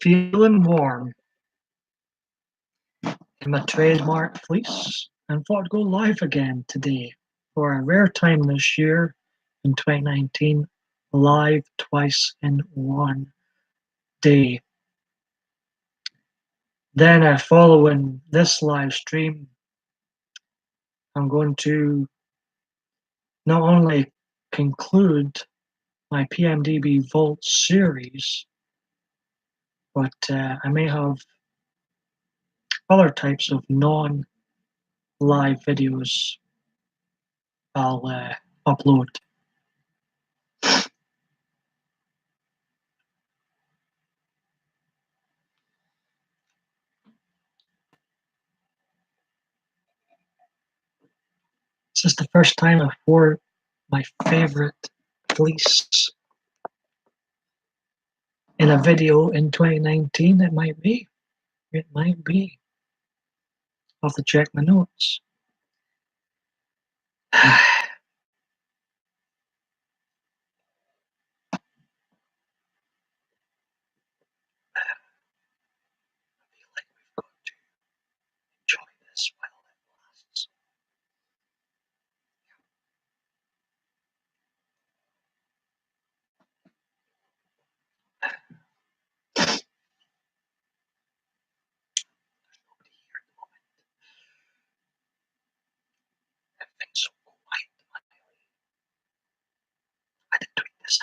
Feeling warm in my trademark fleece and thought I'd go live again today for a rare time this year in 2019, live twice in one day. Then following this live stream, I'm going to not only conclude my PMDB Vault series, but I may have other types of non-live videos I'll upload. This is the first time I've wore my favorite fleece in a video in 2019. It might be. It might be. I'll have to check my notes. Enjoy this while it lasts. Nobody here at the moment. Everything's so quiet. I didn't tweet this.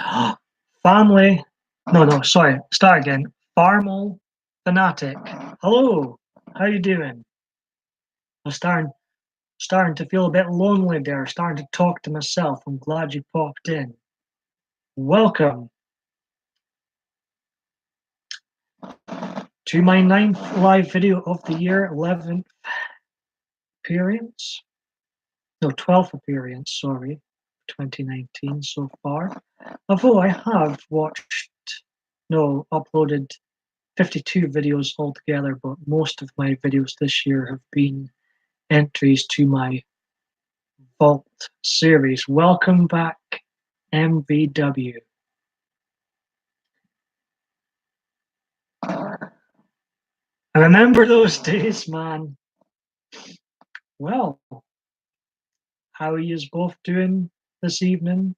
Family. No, sorry. Start again. Farmal Fanatic. Hello. How you doing? I'm starting to feel a bit lonely there, starting to talk to myself. I'm glad you popped in. Welcome to my 9th live video of the year, 11th appearance. No, 12th appearance, sorry, 2019 so far. Although I have uploaded 52 videos altogether, but most of my videos this year have been entries to my Vault series. Welcome back, MVW. I remember those days, man. Well, how are you both doing this evening,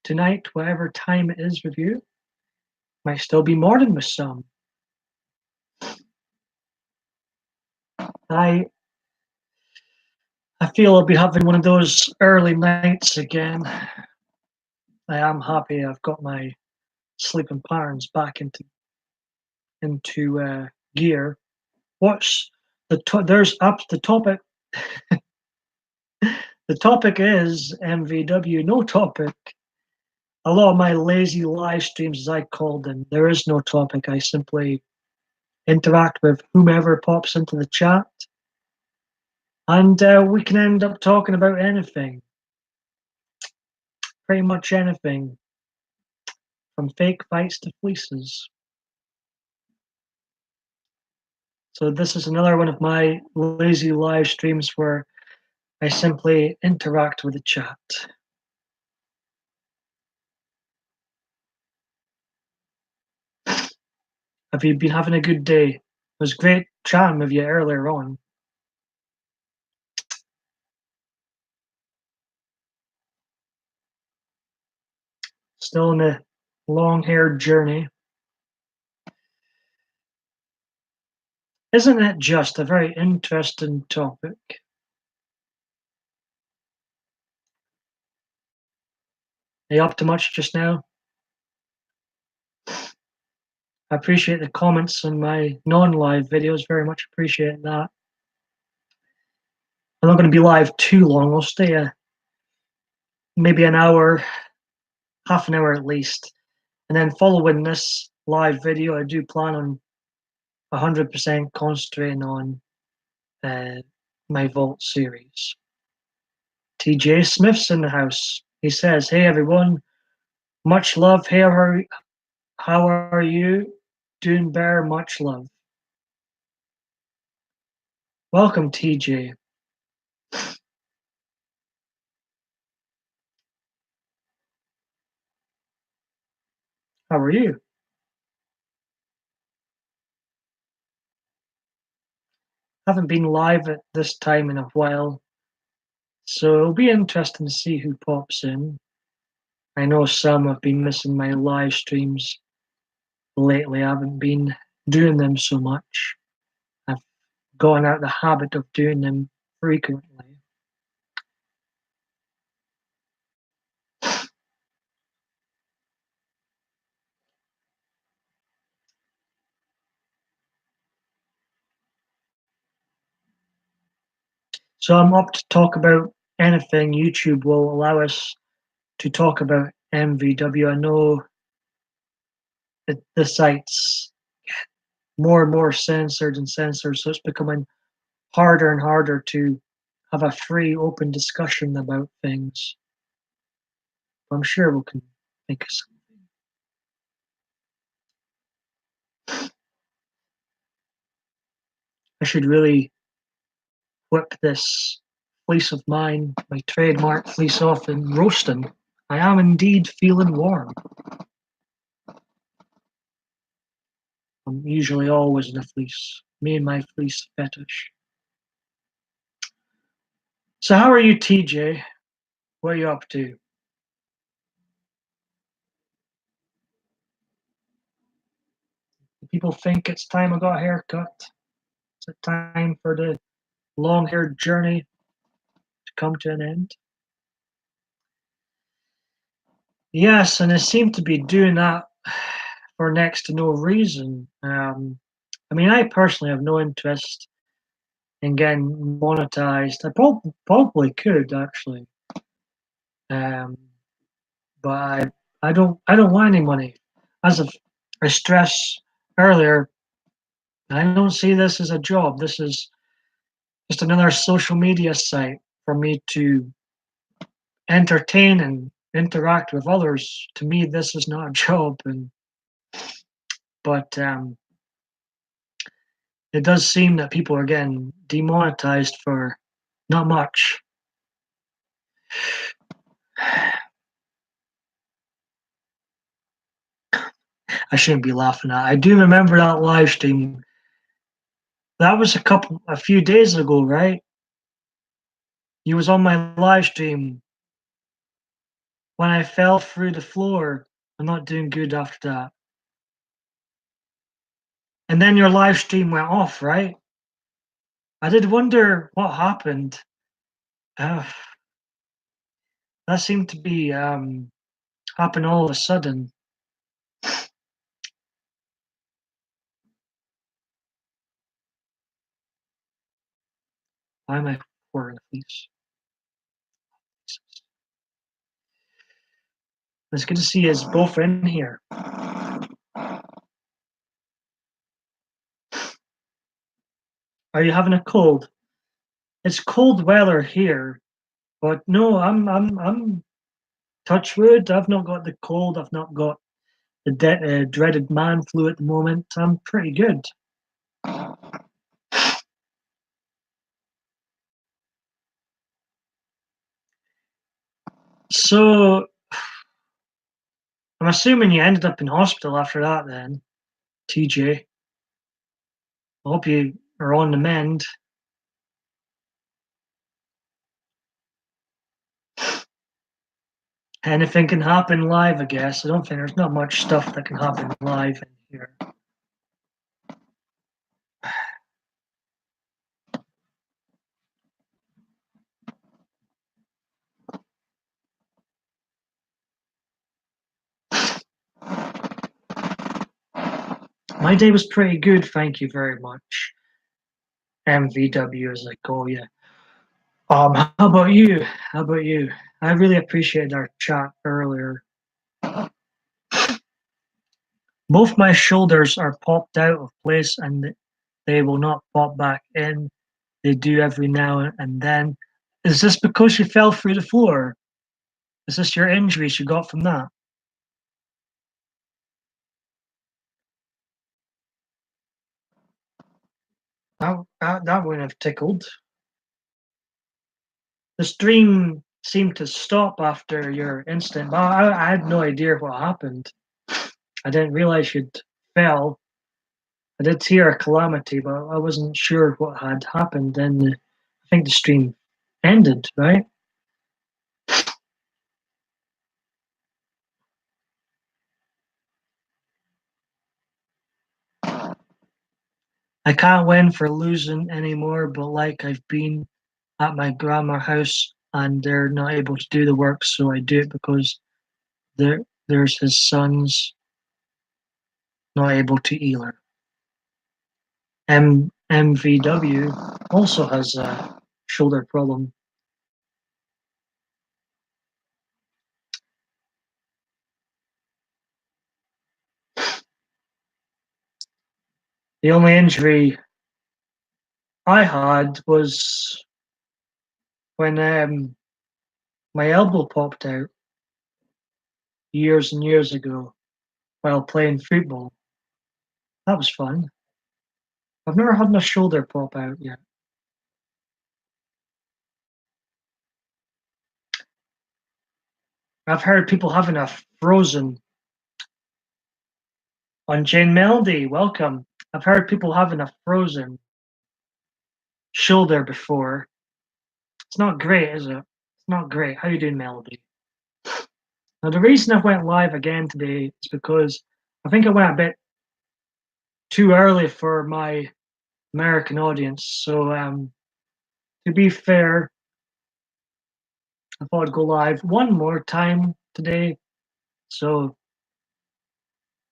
tonight, whatever time it is with you? Might still be morning with some. I feel I'll be having one of those early nights again. I am happy I've got my sleeping patterns back into gear. What's there's up the topic. The topic is MVW. No topic. A lot of my lazy live streams, as I call them, there is no topic. I simply interact with whomever pops into the chat, and we can end up talking about anything. Pretty much anything, from fake fights to fleeces. So this is another one of my lazy live streams where I simply interact with the chat. Have you been having a good day? It was great chatting with you earlier on. Still in a long-haired journey. Isn't it just a very interesting topic? Are you up to much just now? I appreciate the comments on my non-live videos, very much appreciate that. I'm not going to be live too long. I'll stay maybe an hour, half an hour at least. And then following this live video, I do plan on 100% concentrating on my Vault series. TJ Smith's in the house. He says, "Hey everyone, much love. Hey, how are you? Doing better, much love." Welcome, TJ. How are you? Haven't been live at this time in a while, so it'll be interesting to see who pops in. I know some have been missing my live streams lately. I haven't been doing them so much. I've gone out the habit of doing them frequently. So I'm up to talk about anything YouTube will allow us to talk about MVW. I know that the site's more and more censored and censored, so it's becoming harder and harder to have a free, open discussion about things. I'm sure we can think of something. I should really whip this fleece of mine, my trademark fleece off and roast him. I am indeed feeling warm. I'm usually always in a fleece. Me and my fleece fetish. So how are you, TJ? What are you up to? People think it's time I got a haircut. Is it time for the long-haired journey to come to an end? Yes, and they seem to be doing that for next to no reason. I mean, I personally have no interest in getting monetized. I probably could actually, um, but I don't want any money. As I stressed earlier, I don't see this as a job. This is just another social media site for me to entertain and interact with others. To me, this is not a job, but it does seem that people are getting demonetized for not much. I shouldn't be laughing at. I do remember that live stream. That was a few days ago, right? You was on my live stream when I fell through the floor. I'm not doing good after that. And then your live stream went off, right? I did wonder what happened. Uh, that seemed to be happen all of a sudden. Why am I pouring these? It's good to see us both in here. Are you having a cold? It's cold weather here, but no, I'm touch wood. I've not got the cold. I've not got the dreaded man flu at the moment. I'm pretty good. So I'm assuming you ended up in hospital after that, then, TJ. I hope you are on the mend. Anything can happen live, I guess. I don't think there's not much stuff that can happen live in here. My day was pretty good, thank you very much. MVW, as I call you. How about you? How about you? I really appreciated our chat earlier. Both my shoulders are popped out of place and they will not pop back in. They do every now and then. Is this because you fell through the floor? Is this your injuries you got from that? That would have tickled. The stream seemed to stop after your instant. But I had no idea what happened. I didn't realize you'd fell. I did hear a calamity, but I wasn't sure what had happened. Then I think the stream ended, right? I can't win for losing anymore, but like I've been at my grandma's house and they're not able to do the work, so I do it because there's his sons not able to either. MVW also has a shoulder problem. The only injury I had was when my elbow popped out years and years ago while playing football. That was fun. I've never had my shoulder pop out yet. I've heard people having a frozen on Jane Melody. Welcome. I've heard people having a frozen shoulder before. It's not great, is it? It's not great. How you doing, Melody? Now, the reason I went live again today is because I think I went a bit too early for my American audience. So, to be fair, I thought I'd go live one more time today. So,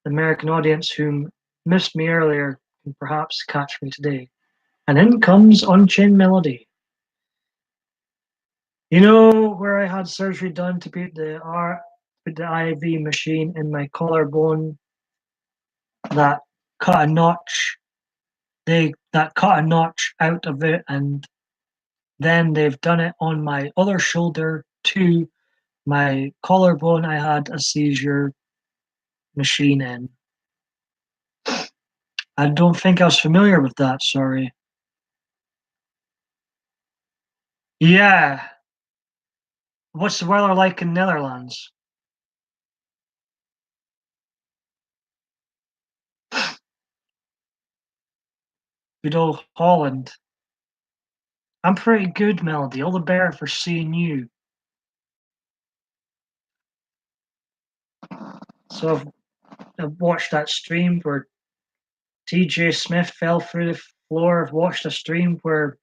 the American audience who missed me earlier can perhaps catch me today. And in comes On-Chain Melody. You know where I had surgery done to put the IV machine in my collarbone that cut a notch. That cut a notch out of it, and then they've done it on my other shoulder too. My collarbone, I had a seizure machine in. I don't think I was familiar with that. Sorry. Yeah. What's the weather like in Netherlands? Good old Holland. I'm pretty good, Melody. All the better for seeing you. So I've watched that stream where TJ Smith fell through the floor. I've watched a stream where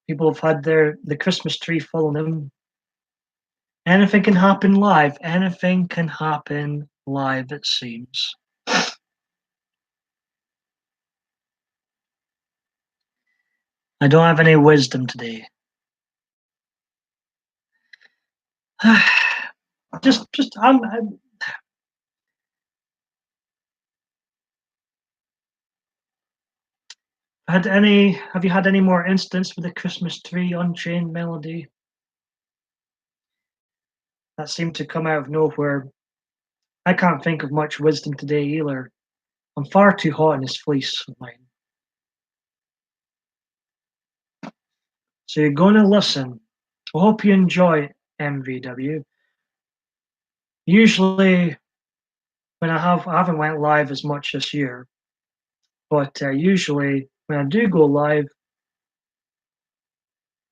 people have had the Christmas tree following them. Anything can happen live. Anything can happen live, it seems. I don't have any wisdom today. just I'm have you had any more instance with the Christmas tree on-chain Melody? That seemed to come out of nowhere. I can't think of much wisdom today either. I'm far too hot in this fleece of mine. So you're gonna listen. I hope you enjoy MVW. Usually when I haven't went live as much this year, but usually when I do go live,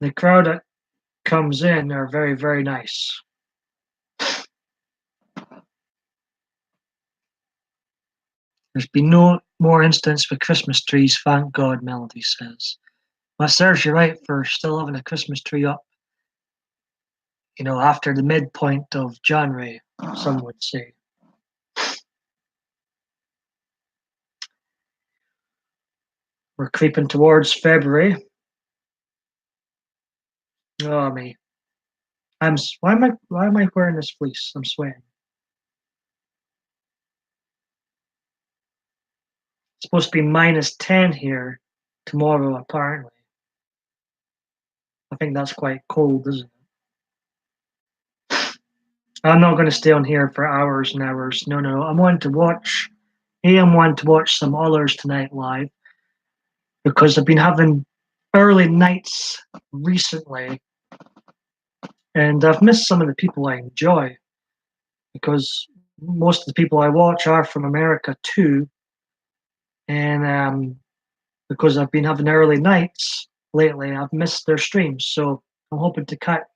the crowd that comes in are very, very nice. There's been no more instance with Christmas trees, thank God, Melody says. Well, serves you right for still having a Christmas tree up, after the midpoint of January, some would say. We're creeping towards February. Oh me. Why am I wearing this fleece? I'm sweating. It's supposed to be -10 here tomorrow, apparently. I think that's quite cold, isn't it? I'm not going to stay on here for hours and hours. No, no. I'm wanting to watch. I'm wanting to watch some others tonight live because I've been having early nights recently, and I've missed some of the people I enjoy because most of the people I watch are from America too. and because I've been having early nights lately, I've missed their streams. So I'm hoping to catch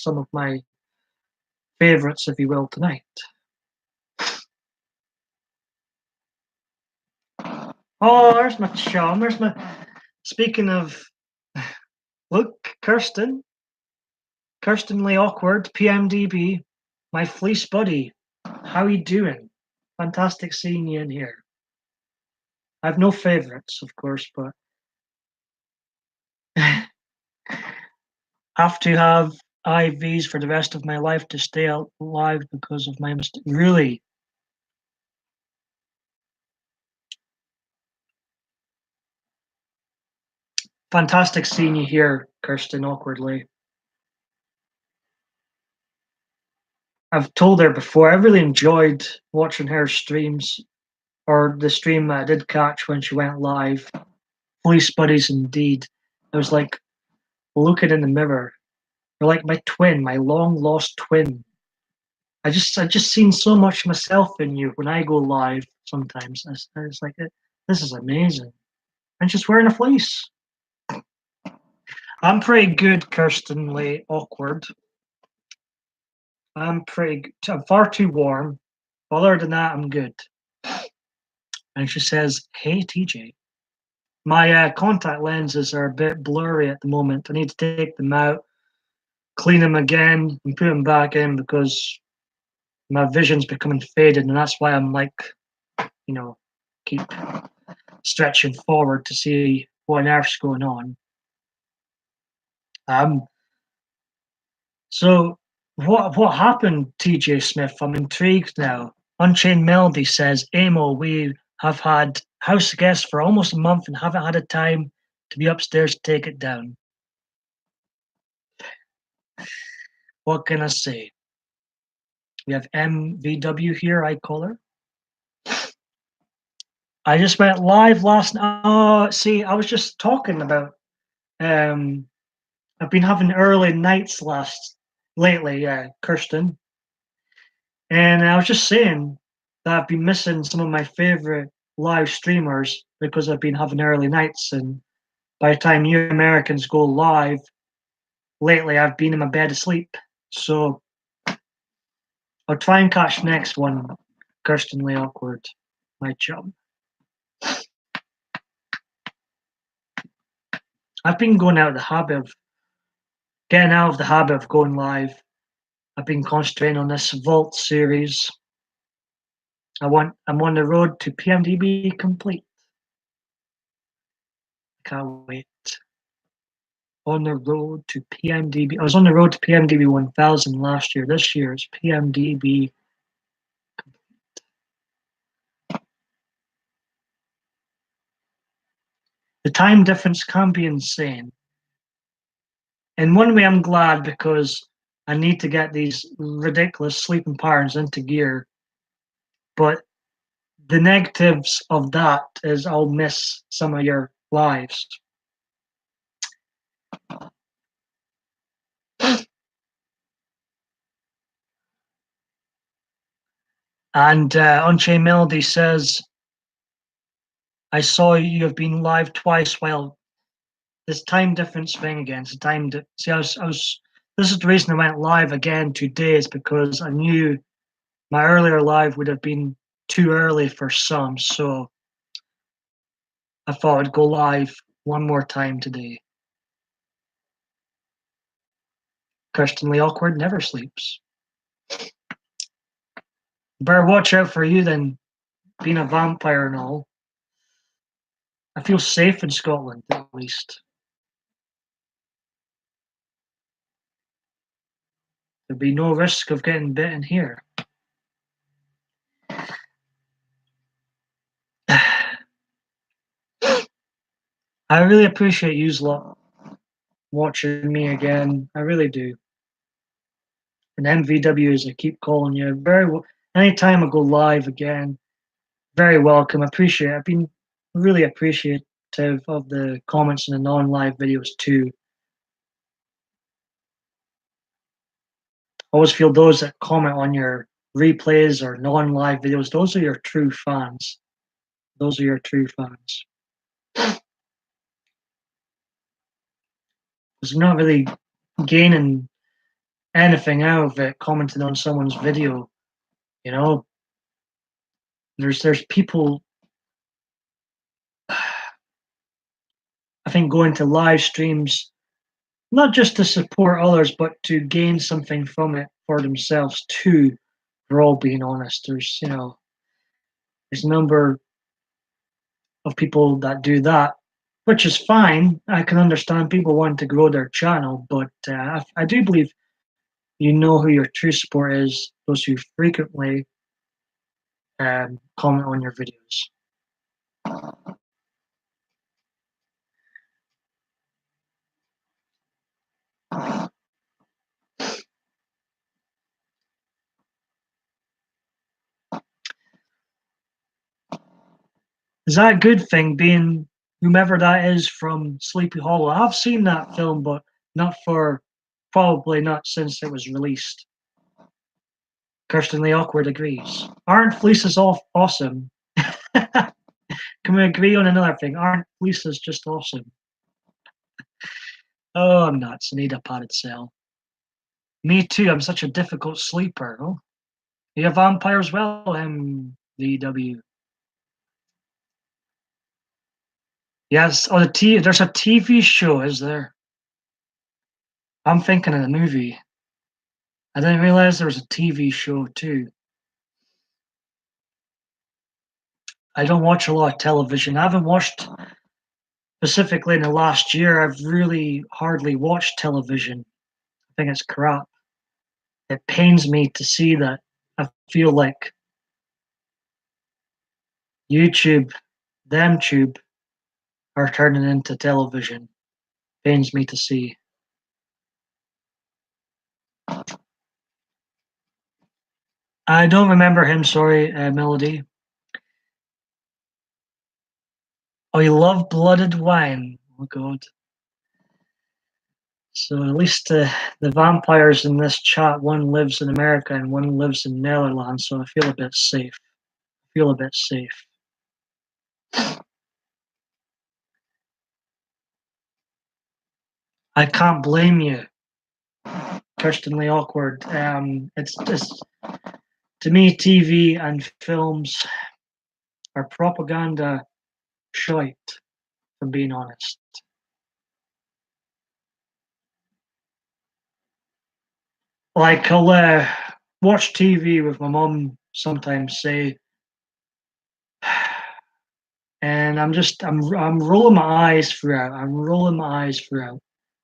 some of my favorites, if you will, tonight. Oh, there's my chum. There's my. Speaking of, look, Kirsten Lee Awkward, PMDB, my fleece buddy. How you doing? Fantastic seeing you in here. I have no favorites, of course, but have to have IVs for the rest of my life to stay alive because of my mistake. Really? Fantastic seeing you here, Kirsten, awkwardly. I've told her before, I really enjoyed watching her streams, or the stream I did catch when she went live. Fleece buddies indeed. It was like looking in the mirror. You're like my twin, my long lost twin. I just seen so much myself in you when I go live sometimes. It's like this is amazing. And she's wearing a fleece. I'm pretty good, Kirsten Lee. Awkward. I'm far too warm. Other than that, I'm good. And she says, "Hey, TJ, my contact lenses are a bit blurry at the moment. I need to take them out, clean them again, and put them back in because my vision's becoming faded, and that's why I'm like, keep stretching forward to see what on earth's going on." Um, so what happened, TJ Smith? I'm intrigued now. Unchained Melody says, Amo, we have had house guests for almost a month and haven't had a time to be upstairs to take it down. What can I say? We have MVW here, I call her. I just went live last night. Oh, see, I was just talking about I've been having early nights lately, Kirsten. And I was just saying that I've been missing some of my favorite live streamers because I've been having early nights. And by the time you Americans go live, lately I've been in my bed asleep. So I'll try and catch the next one, Kirsten Lee Awkward, my chum. I've been getting out of the habit of going live. I've been concentrating on this Vault series. I'm on the road to PMDB complete. Can't wait. On the road to PMDB. I was on the road to PMDB 1000 last year. This year is PMDB. The time difference can be insane. In one way, I'm glad because I need to get these ridiculous sleeping patterns into gear. But the negatives of that is I'll miss some of your lives. And Unchained Melody says, I saw you have been live twice. Well, this time difference thing again. It's see, I was. This is the reason I went live again today, is because I knew my earlier live would have been too early for some, so I thought I'd go live one more time today. Kirsten Lee Awkward never sleeps. Better watch out for you then, being a vampire and all. I feel safe in Scotland, at least. There'd be no risk of getting bitten here. I really appreciate you lot watching me again. I really do. And MVW, as I keep calling you, anytime I go live again, very welcome. I appreciate it. I've been really appreciative of the comments in the non-live videos too. I always feel those that comment on your replays or non-live videos, those are your true fans. Those are your true fans. Because you're not really gaining anything out of it commenting on someone's video, you know. There's people I think going to live streams not just to support others, but to gain something from it for themselves too. For all being honest, there's a number of people that do that, which is fine. I can understand people wanting to grow their channel, but I do believe you know who your true support is, those who frequently comment on your videos. Is that a good thing, being whomever that is from Sleepy Hollow? I've seen that film, but probably not since it was released. Kirsten Lee Awkward agrees. Aren't fleeces awesome? Can we agree on another thing? Aren't fleeces just awesome? Oh, I'm nuts. I need a padded cell. Me too. I'm such a difficult sleeper. Oh, you a vampire as well, MVW. Yes. Oh, there's a TV show, is there? I'm thinking of the movie. I didn't realize there was a TV show too. I don't watch a lot of television. I haven't watched specifically in the last year. I've really hardly watched television. I think it's crap. It pains me to see that. I feel like YouTube, ThemeTube, are turning into television. Pains me to see. I don't remember him. Sorry, Melody. Oh, you love blooded wine. Oh God. So at least the vampires in this chat, one lives in America and one lives in Netherlands, so I feel a bit safe. I feel a bit safe. I can't blame you, Kirsten Lee Awkward. It's just, to me, TV and films are propaganda shite, if I'm being honest. Like, I'll watch TV with my mum sometimes, say, and I'm rolling my eyes throughout. I'm rolling my eyes throughout.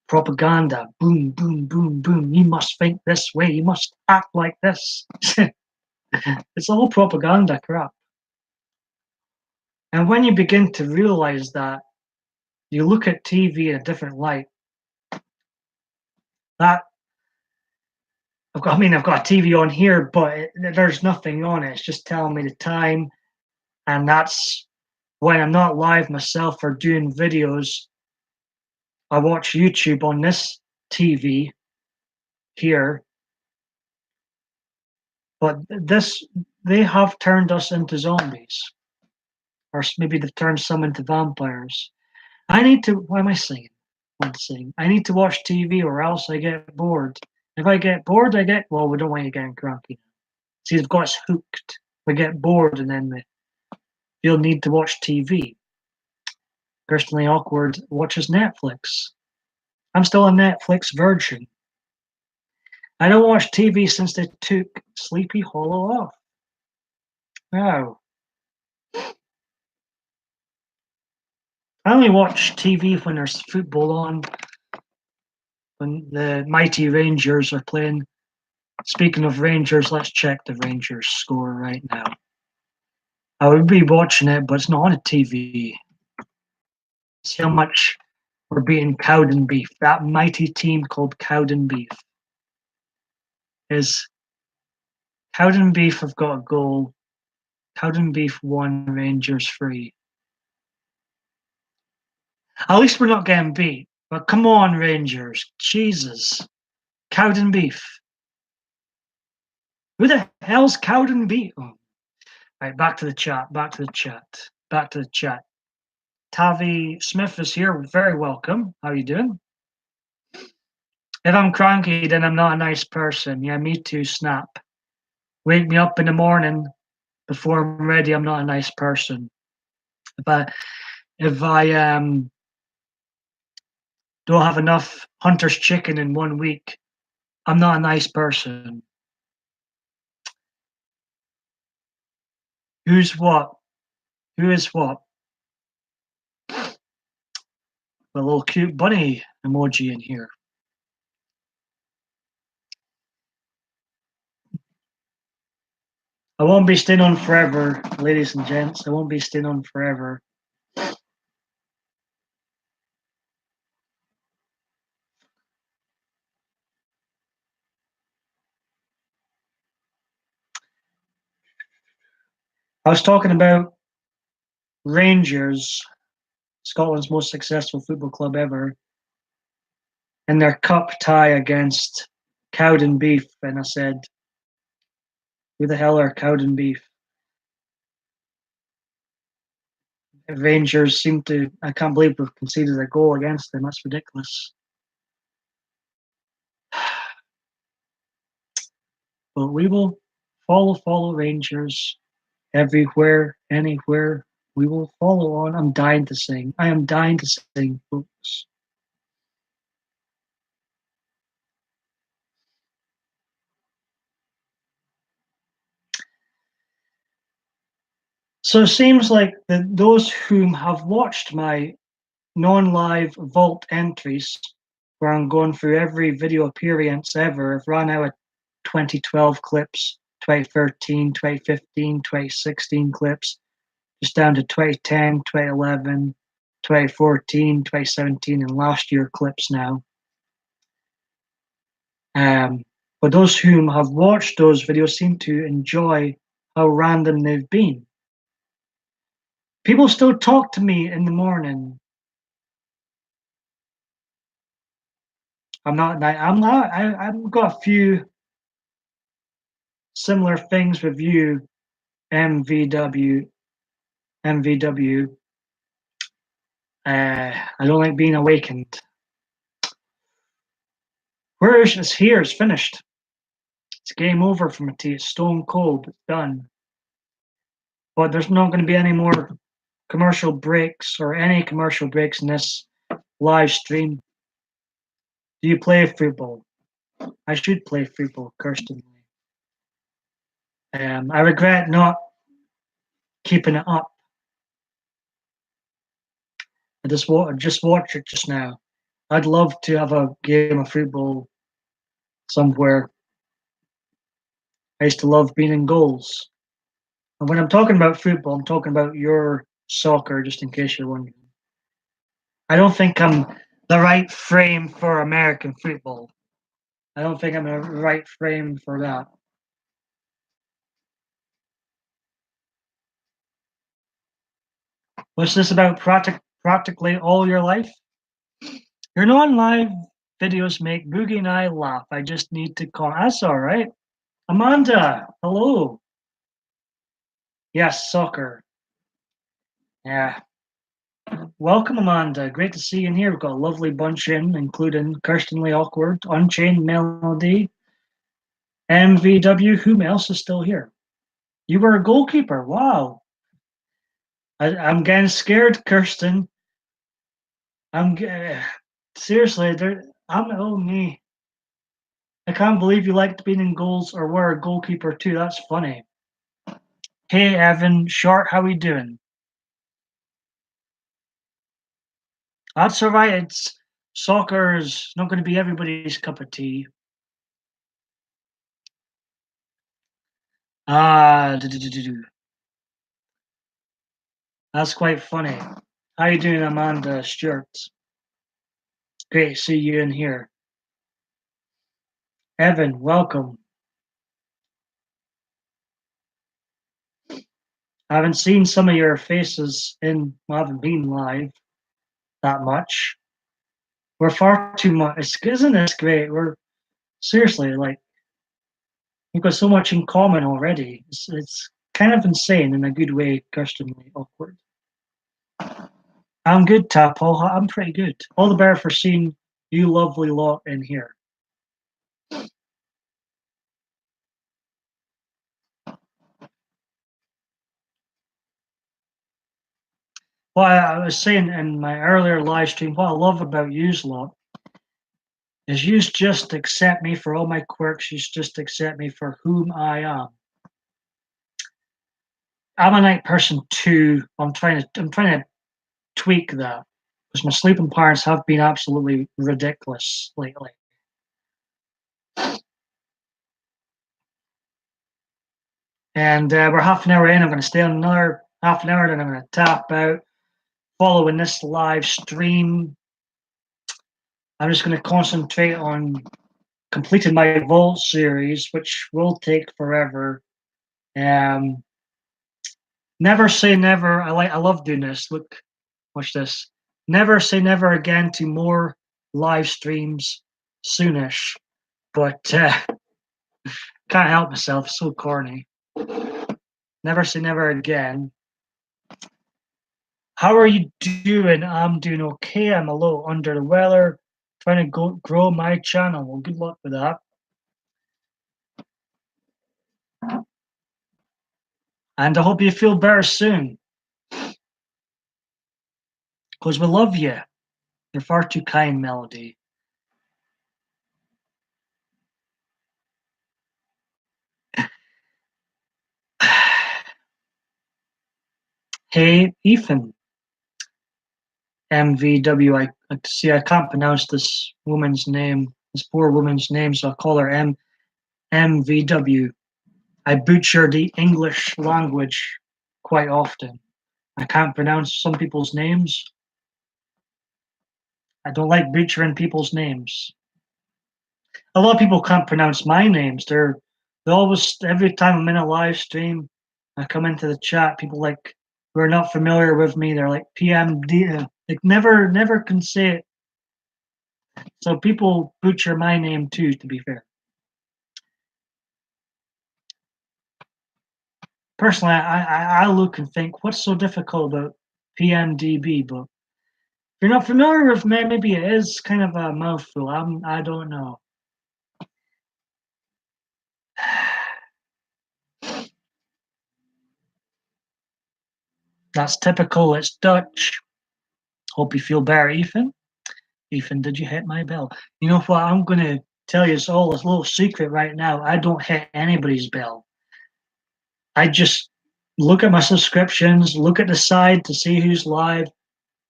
Propaganda, boom, boom, boom, boom. You must think this way. You must act like this. It's all propaganda crap. And when you begin to realize that, you look at TV in a different light. That I've got a TV on here, but there's nothing on it. It's just telling me the time, and that's when I'm not live myself or doing videos. I watch YouTube on this TV here, but they have turned us into zombies, or maybe they've turned some into vampires. I need to. Why am I singing? I'm saying I need to watch TV, or else I get bored. If I get bored, well. We don't want you getting cranky. See, they've got us hooked. We get bored, and then we feel need to watch TV. Personally awkward watches Netflix. I'm still a Netflix virgin. I don't watch TV since they took Sleepy Hollow off. Oh. I only watch TV when there's football on, when the mighty Rangers are playing. Speaking of Rangers, let's check the Rangers score right now. I would be watching it, but it's not on a TV. See how much we're beating Cowden Beef. That mighty team called Cowden Beef. Is Cowden Beef have got a goal. Cowden Beef 1, Rangers 3. At least we're not getting beat. But come on, Rangers. Jesus. Cowden Beef. Who the hell's Cowden Beef? Oh. Right, back to the chat. Back to the chat. back to the chat. Tavi Smith is here. Very welcome. How are you doing? If I'm cranky, then I'm not a nice person. Yeah, me too, Snap. Wake me up in the morning before I'm ready. I'm not a nice person. If I don't have enough Hunter's chicken in 1 week, I'm not a nice person. Who's what? Who is what? A little cute bunny emoji in here. I won't be staying on forever, ladies and gents. I won't be staying on forever. I was talking about Rangers, Scotland's most successful football club ever, in their cup tie against Cowdenbeath, and I said, who the hell are Cowdenbeath? Rangers seem to, I can't believe we've conceded a goal against them. That's ridiculous. But we will follow Rangers everywhere, anywhere. We will follow on. I'm dying to sing. I am dying to sing, folks. So it seems like those whom have watched my non-live vault entries, where I'm going through every video appearance ever, I've run out of 2012 clips, 2013, 2015, 2016 clips, just down to 2010, 2011, 2014, 2017, and last year clips now. But those whom have watched those videos seem to enjoy how random they've been. People still talk to me in the morning. I've got a few similar things with you, MVW. I don't like being awakened. Where is this? Here, it's finished. It's game over for me. It's stone cold. It's done. But there's not going to be any more commercial breaks or any commercial breaks in this live stream. Do you play football? I should play football, Kirsten. I regret not keeping it up. I just watch it just now. I'd love to have a game of football somewhere. I used to love being in goals. And when I'm talking about football, I'm talking about your soccer, just in case you're wondering. I don't think I'm the right frame for American football. I don't think I'm in the right frame for that. What's this about practically all your life? Your non-live videos make Boogie and I laugh. I just need to call. That's all right. Amanda, hello. Yes, soccer. Yeah. Welcome, Amanda. Great to see you in here. We've got a lovely bunch in, including Kirsten Lee Awkward, Unchained Melody, MVW. Whom else is still here? You were a goalkeeper. Wow. I'm getting scared, Kirsten. Seriously. Oh me. I can't believe you liked being in goals or were a goalkeeper too. That's funny. Hey, Evan Short, how we doing? That's all right. Soccer's not going to be everybody's cup of tea. Ah, that's quite funny. How you doing, Amanda Stewart? Great to see you in here. Evan, welcome. I haven't seen some of your faces I haven't been live that much. We're far too much. Isn't this great? We're seriously like we've got so much in common already. It's kind of insane in a good way, Kirsten Awkward. I'm good, Paul. I'm pretty good. All the better for seeing you lovely lot in here. Well, I was saying in my earlier live stream, what I love about yous lot is yous just accept me for all my quirks. Yous just accept me for whom I am. I'm a night person too. I'm trying to tweak that because my sleeping patterns have been absolutely ridiculous lately. And we're half an hour in. I'm going to stay on another half an hour, then I'm going to tap out. Following this live stream, I'm just going to concentrate on completing my Vault series, which will take forever. Um, Never say never. I love doing this. Look, watch this. Never say never again to more live streams soonish. But can't help myself. So corny. Never say never again. How are you doing? I'm doing okay. I'm a little under the weather. Trying to grow my channel. Well, good luck with that. And I hope you feel better soon. Because we love you. You're far too kind, Melody. Hey, Ethan. MVW. I see. I can't pronounce this woman's name. This poor woman's name, so I'll call her MVW. I butcher the English language quite often. I can't pronounce some people's names. I don't like butchering people's names. A lot of people can't pronounce my names. They always, every time I'm in a live stream, I come into the chat. People like who are not familiar with me, they're like PMD, like never can say it. So people butcher my name too. To be fair, personally, I look and think, what's so difficult about PMDB? But if you're not familiar with me, maybe it is kind of a mouthful. I don't know. That's typical. It's Dutch. Hope you feel better, Ethan. Ethan, did you hit my bell? You know what? I'm going to tell you, it's all a little secret right now. I don't hit anybody's bell. I just look at my subscriptions, look at the side to see who's live.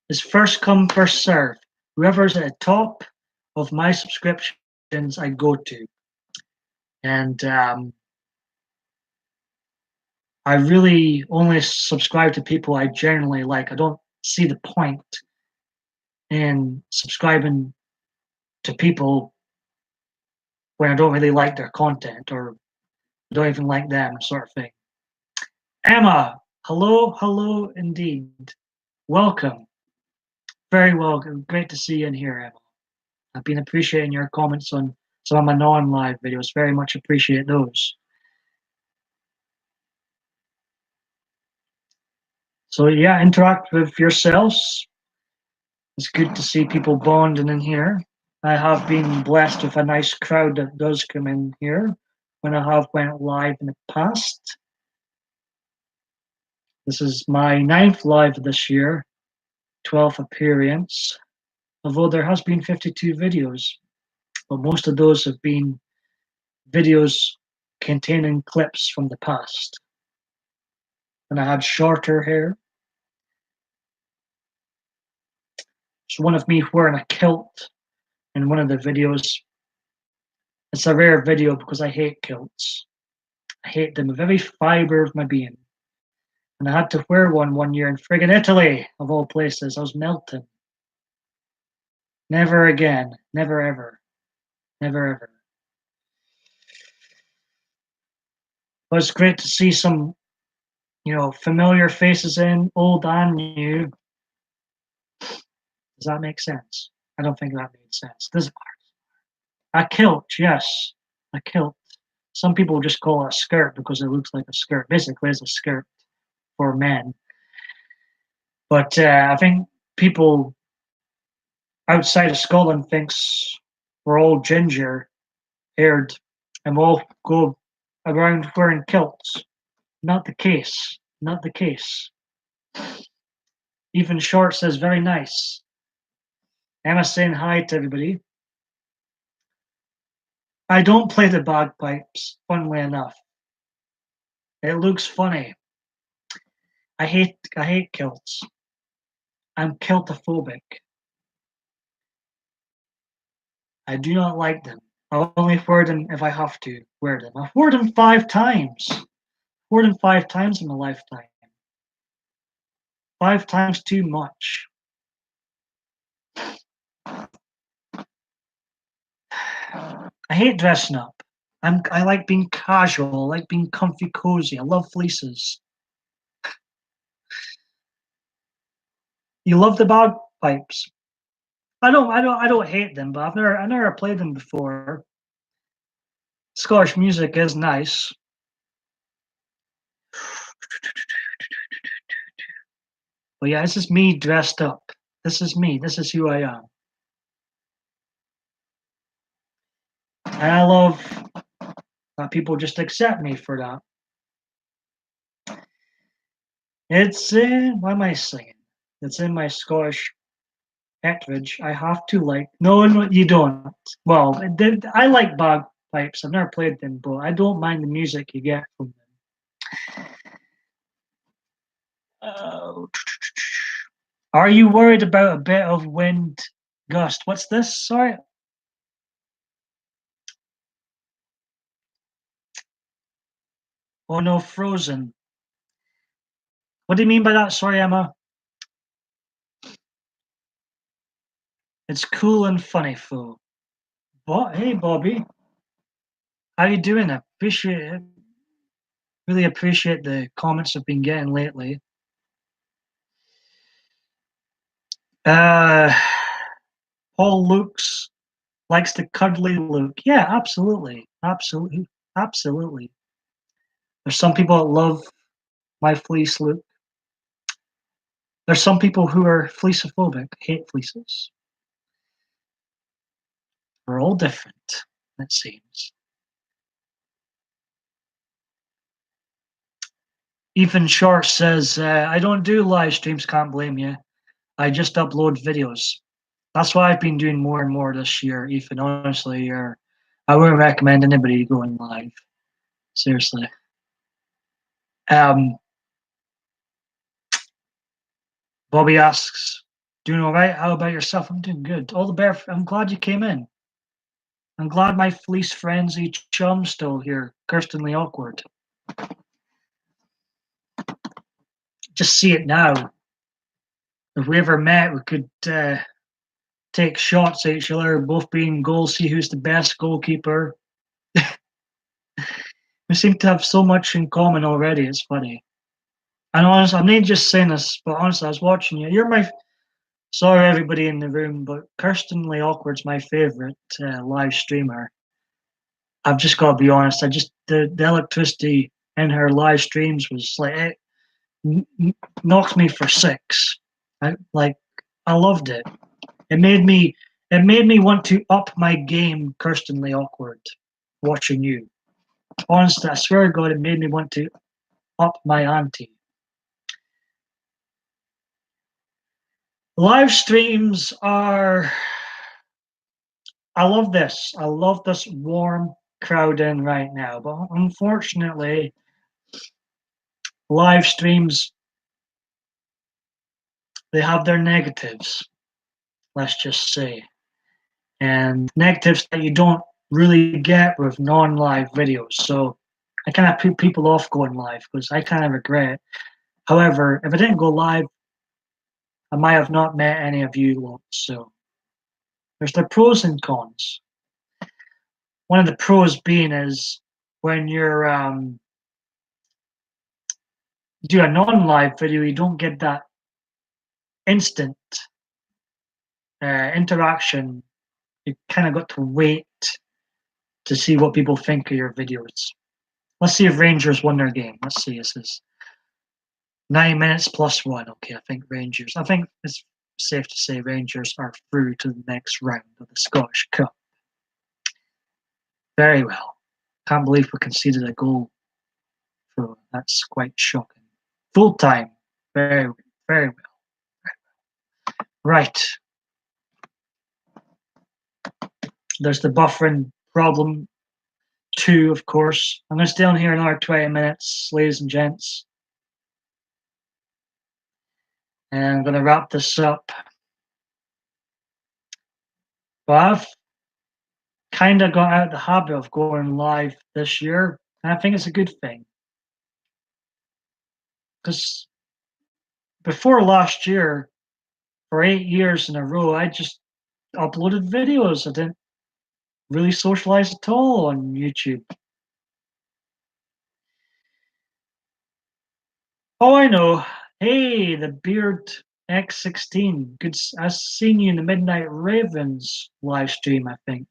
It's first come, first serve. Whoever's at the top of my subscriptions, I go to. And I really only subscribe to people I generally like. I don't see the point in subscribing to people when I don't really like their content or don't even like them, sort of thing. Emma, hello indeed. Welcome. Very welcome. Great to see you in here, Emma. I've been appreciating your comments on some of my non-live videos. Very much appreciate those. So yeah, interact with yourselves. It's good to see people bonding in here. I have been blessed with a nice crowd that does come in here when I have went live in the past. This is my 9th live this year, 12th appearance, although there has been 52 videos, but most of those have been videos containing clips from the past. And I had shorter hair. So one of me wearing a kilt in one of the videos. It's a rare video because I hate kilts. I hate them with every fiber of my being. And I had to wear one year in friggin' Italy, of all places. I was melting. Never again. Never ever. Never ever. But it's great to see some, familiar faces in, old and new. Does that make sense? I don't think that made sense. Does it? A kilt, yes. A kilt. Some people just call it a skirt because it looks like a skirt. Basically, it's a skirt for men. But I think people outside of Scotland thinks we're all ginger-haired and we all go around wearing kilts. Not the case. Not the case. Even Short says, very nice. Emma's saying hi to everybody. I don't play the bagpipes, funnily enough. It looks funny. I hate kilts. I'm kiltophobic. I do not like them. I'll only wear them if I have to wear them. I've worn them 5 times. More than 5 times in my lifetime. 5 times too much. I hate dressing up. I like being casual. I like being comfy, cozy. I love fleeces. You love the bagpipes. I don't hate them, but I never played them before. Scottish music is nice. But yeah, this is me dressed up. This is me. This is who I am. And I love that people just accept me for that. It's why am I singing? It's in my Scottish heritage. I have to like. No, you don't. Well, I like bagpipes. I've never played them, but I don't mind the music you get from them. Are you worried about a bit of wind gust? What's this? Sorry. Oh no, frozen. What do you mean by that? Sorry, Emma. It's cool and funny, fool. What? Hey, Bobby. How you doing? I appreciate it. Really appreciate the comments I've been getting lately. Paul likes the cuddly look. Yeah, absolutely. Absolutely. Absolutely. There's some people that love my fleece look. There's some people who are fleecophobic, hate fleeces. We're all different, it seems. Ethan Short says, I don't do live streams, can't blame you. I just upload videos. That's what I've been doing more and more this year, Ethan. Honestly, I wouldn't recommend anybody going live. Seriously. Bobby asks, doing all right? How about yourself? I'm doing good. All the better. I'm glad you came in. I'm glad my fleece frenzy chum's still here. Kirsten Lee Awkward. Just see it now. If we ever met, we could take shots at each other, both being goals, see who's the best goalkeeper. We seem to have so much in common already. It's funny. And honestly, I'm not just saying this, but honestly, I was watching you. You're my. Sorry, everybody in the room, but Kirsten Lee Awkward's my favorite live streamer. I've just got to be honest. I just the electricity in her live streams was like it knocked me for six. I loved it. It made me want to up my game. Kirsten Lee Awkward, watching you. Honestly, I swear to God, it made me want to up my ante. Live streams are. I love this. I love this warm crowd in right now, but unfortunately, live streams they have their negatives. Let's just say, and negatives that you don't really get with non-live videos. So I kind of put people off going live because I kind of regret it. However, if I didn't go live, I might have not met any of you lot. So there's the pros and cons. One of the pros being is when you're do a non-live video, you don't get that instant interaction. You kind of got to wait to see what people think of your videos. Let's see if Rangers won their game. Let's see. This is 9 minutes plus one. Okay, I think Rangers. I think it's safe to say Rangers are through to the next round of the Scottish Cup. Very well. Can't believe we conceded a goal. So that's quite shocking. Full time. Very, very well. Right. There's the buffering problem too, of course. I'm going to stay on here another 20 minutes, ladies and gents. And I'm going to wrap this up. But I've kind of got out of the habit of going live this year, and I think it's a good thing. Because before last year, for 8 years in a row, I just uploaded videos. I didn't really socialize at all on YouTube. Oh, I know. Hey, the Beard X16. Good. I seen you in the Midnight Ravens live stream, I think.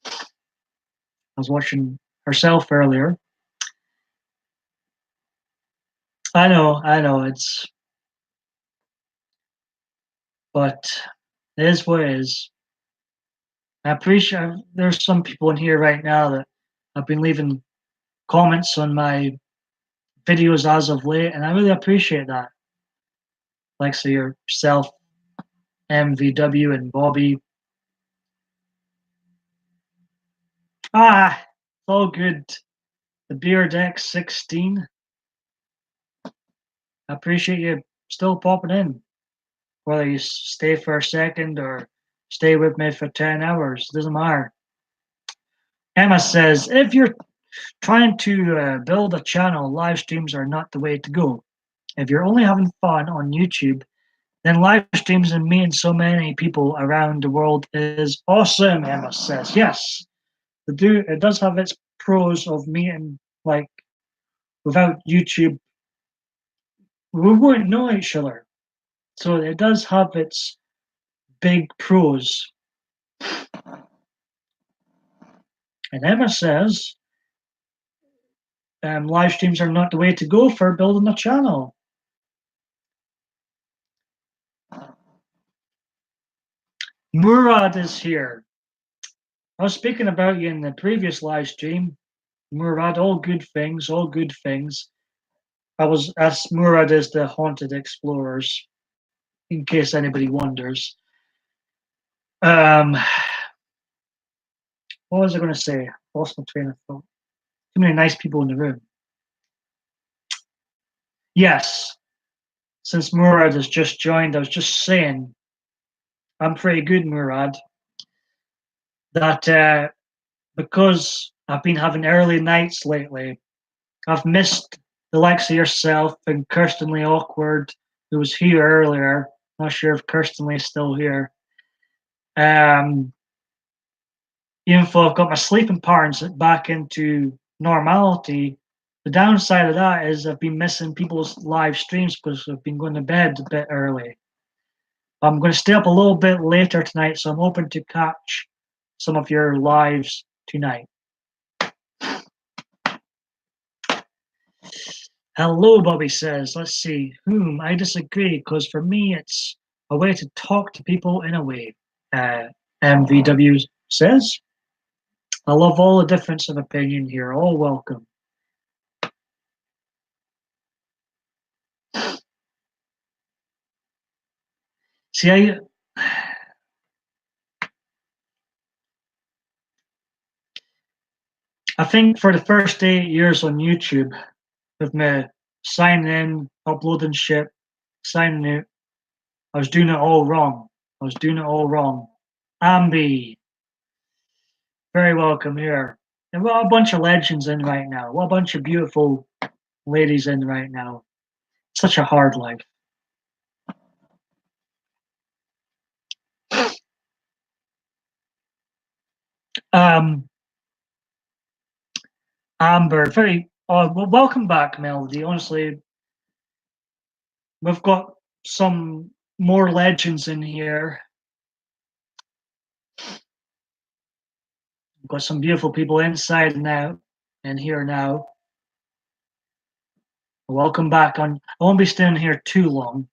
I was watching herself earlier. I know. But it is what it is. I appreciate there's some people in here right now that have been leaving comments on my videos as of late, and I really appreciate that. Like so yourself, MVW and Bobby. It's all good. The Beard X16. I appreciate you still popping in. Whether you stay for a second or stay with me for 10 hours, doesn't matter. Emma says, if you're trying to build a channel, live streams are not the way to go. If you're only having fun on YouTube, then live streams and meeting so many people around the world is awesome, Emma says. Yes, it does have its pros of meeting, like, without YouTube, we wouldn't know each other. So it does have its big pros. And Emma says, live streams are not the way to go for building a channel. Murad is here. I was speaking about you in the previous live stream. Murad, all good things, all good things. As Murad is the Haunted Explorers, in case anybody wonders. What was I going to say? Lost my train of thought. Too many nice people in the room. Yes, since Murad has just joined, I was just saying, I'm pretty good, Murad, that because I've been having early nights lately, I've missed the likes of yourself and Kirsten Lee Awkward, who was here earlier. Not sure if Kirsten Lee is still here. Even though I've got my sleeping patterns back into normality, the downside of that is I've been missing people's live streams because I've been going to bed a bit early. I'm going to stay up a little bit later tonight, so I'm hoping to catch some of your lives tonight. Hello, Bobby says. Let's see. I disagree, because for me, it's a way to talk to people in a way. MVW says. I love all the difference of opinion here. All welcome. See, I think for the first 8 years on YouTube, with me signing in, uploading shit, signing out, I was doing it all wrong. Ambi, very welcome here. And we've got a bunch of legends in right now. What a bunch of beautiful ladies in right now. Such a hard life. Amber, well, welcome back, Melody. Honestly, we've got some more legends in here. We've got some beautiful people inside now and here now. Welcome back. I won't be staying here too long.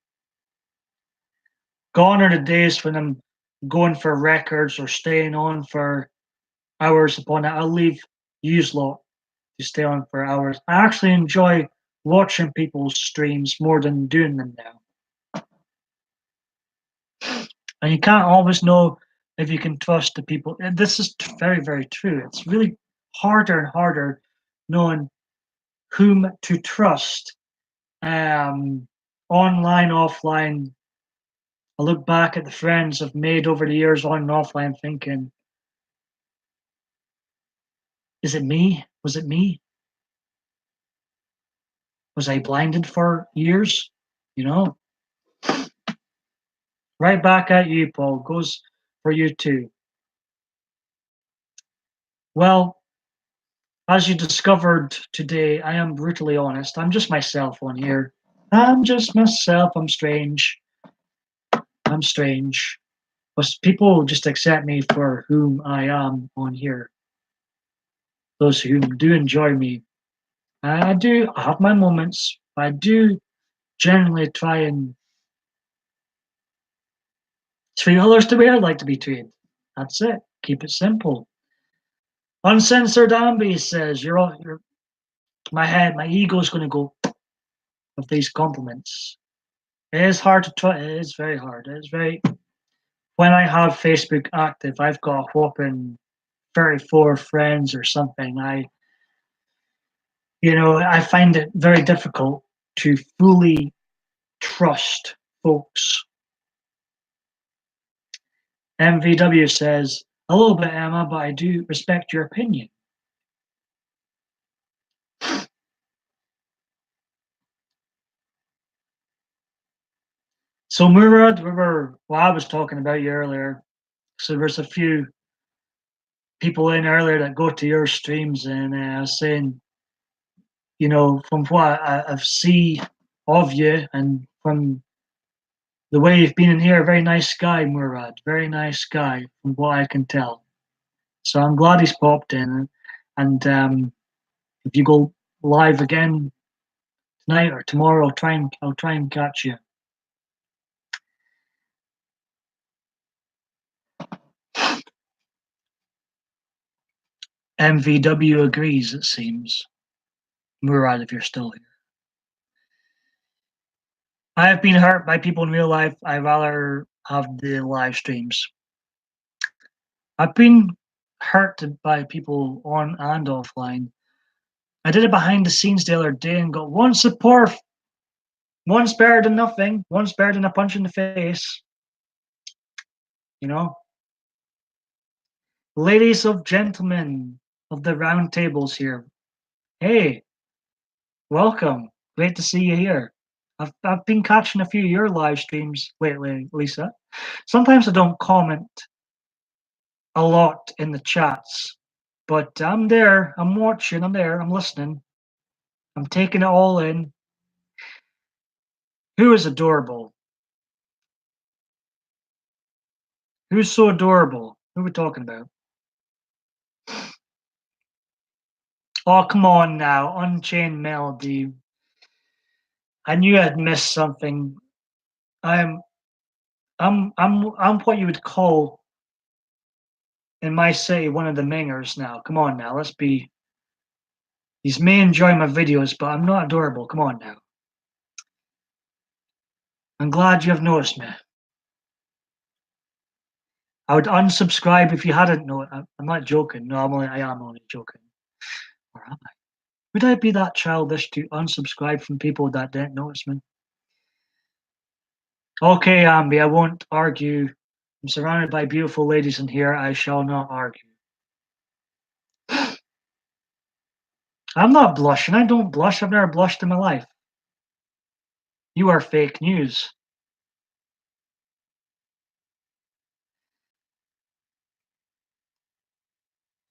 Gone are the days when I'm going for records or staying on for hours upon it. I'll leave use lot to stay on for hours. I actually enjoy watching people's streams more than doing them now. And you can't always know if you can trust the people. And this is very, very true. It's really harder and harder knowing whom to trust. Online, offline. I look back at the friends I've made over the years on and offline thinking, is it me? Was it me? Was I blinded for years? You know? Right back at you, Paul. Goes for you too. Well, as you discovered today, I am brutally honest. I'm just myself on here. I'm just myself. I'm strange. I'm strange. But people just accept me for whom I am on here. Those who do enjoy me. I do have my moments. I do generally try and treat others the way I'd like to be treated. That's it. Keep it simple. Uncensored Ambi says, you're my head, my ego's going to go with these compliments. It is hard to try. It is very hard. It is very. When I have Facebook active, I've got a whopping 34 friends or something. I find it very difficult to fully trust folks. MVW says, a little bit, Emma, but I do respect your opinion. So Murad, remember what I was talking about you earlier. So there's a few people in earlier that go to your streams and saying, from what I've seen of you and from the way you've been in here, very nice guy, Murad. Very nice guy, from what I can tell. So I'm glad he's popped in. And if you go live again tonight or tomorrow, I'll try and catch you. MVW agrees, it seems. Murad, if you're still here. I have been hurt by people in real life. I rather have the live streams. I've been hurt by people on and offline. I did it behind the scenes the other day and got one support. One's better than nothing. One's better than a punch in the face. You know? Ladies of gentlemen of the round tables here. Hey, welcome. Great to see you here. I've been catching a few of your live streams lately, Lisa. Sometimes I don't comment a lot in the chats, but I'm there. I'm watching. I'm there. I'm listening. I'm taking it all in. Who is adorable? Who's so adorable? Who are we talking about? Oh, come on now. Unchained Melody. I knew I'd missed something. I'm what you would call in my city one of the mingers now. Come on now. Let's be. These may enjoy my videos, but I'm not adorable. Come on now. I'm glad you have noticed me. I would unsubscribe if you hadn't noticed. I'm not joking. No, I am only joking. Or am I? Would I be that childish to unsubscribe from people that didn't notice me? Okay, Ambi, I won't argue. I'm surrounded by beautiful ladies in here. I shall not argue. I'm not blushing. I don't blush. I've never blushed in my life. You are fake news.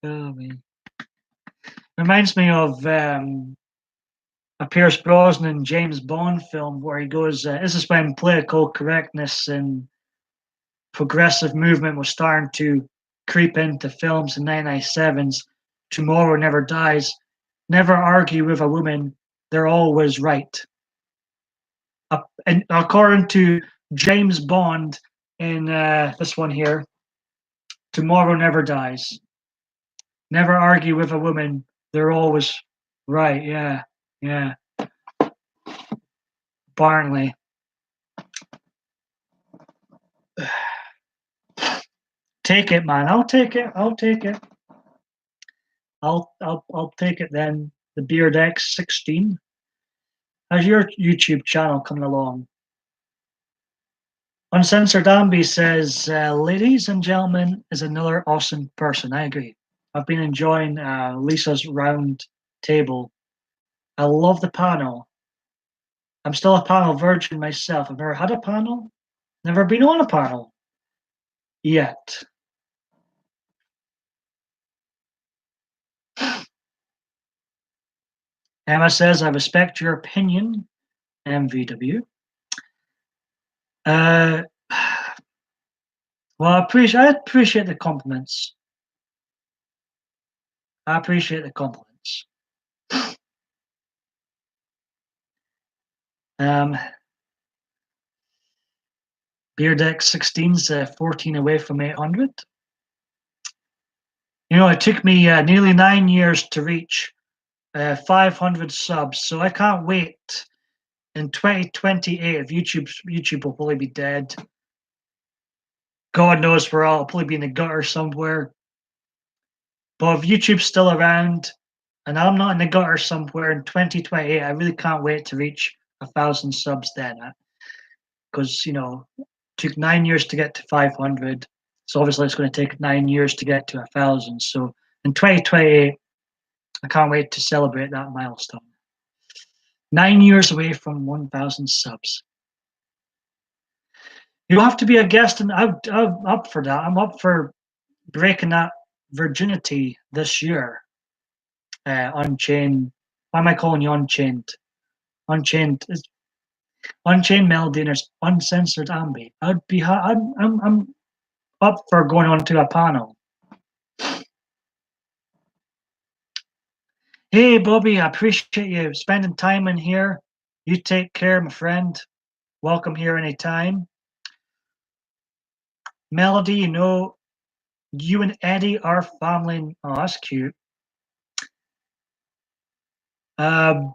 Oh, man. Reminds me of a Pierce Brosnan James Bond film where he goes, this is when political correctness and progressive movement was starting to creep into films in 1997's Tomorrow Never Dies. Never argue with a woman, they're always right. And according to James Bond, in this one here. Tomorrow never dies. Never argue with a woman. They're always right. Yeah, yeah. Barnley. Take it, man. I'll take it. I'll take it. I'll take it then. The Beard X16. How's your YouTube channel coming along? Uncensored Ambi says, ladies and gentlemen, is another awesome person. I agree. I've been enjoying Lisa's round table. I love the panel. I'm still a panel virgin myself. I've never had a panel, never been on a panel yet. Emma says, I respect your opinion, MVW. Well, I appreciate the compliments. I appreciate the compliments. Beardex 16's 14 away from 800. You know, it took me nearly 9 years to reach 500 subs, so I can't wait. In 2028, if YouTube will probably be dead. God knows where I'll probably be in the gutter somewhere. But if YouTube's still around, and I'm not in the gutter somewhere in 2028, I really can't wait to reach 1,000 subs then. Because, you know, it took 9 years to get to 500. So obviously it's going to take 9 years to get to 1,000. So in 2028, I can't wait to celebrate that milestone. 9 years away from 1,000 subs. You have to be a guest, and I'm up for that. I'm up for breaking that virginity this year. Unchained. Why am I calling you Unchained? Unchained is Unchained Melody and Uncensored Ambi. I'm up for going on to a panel. Hey Bobby, I appreciate you spending time in here. You take care, my friend. Welcome here anytime. Melody, you know, you and Eddie are family. Oh, that's cute. Bye,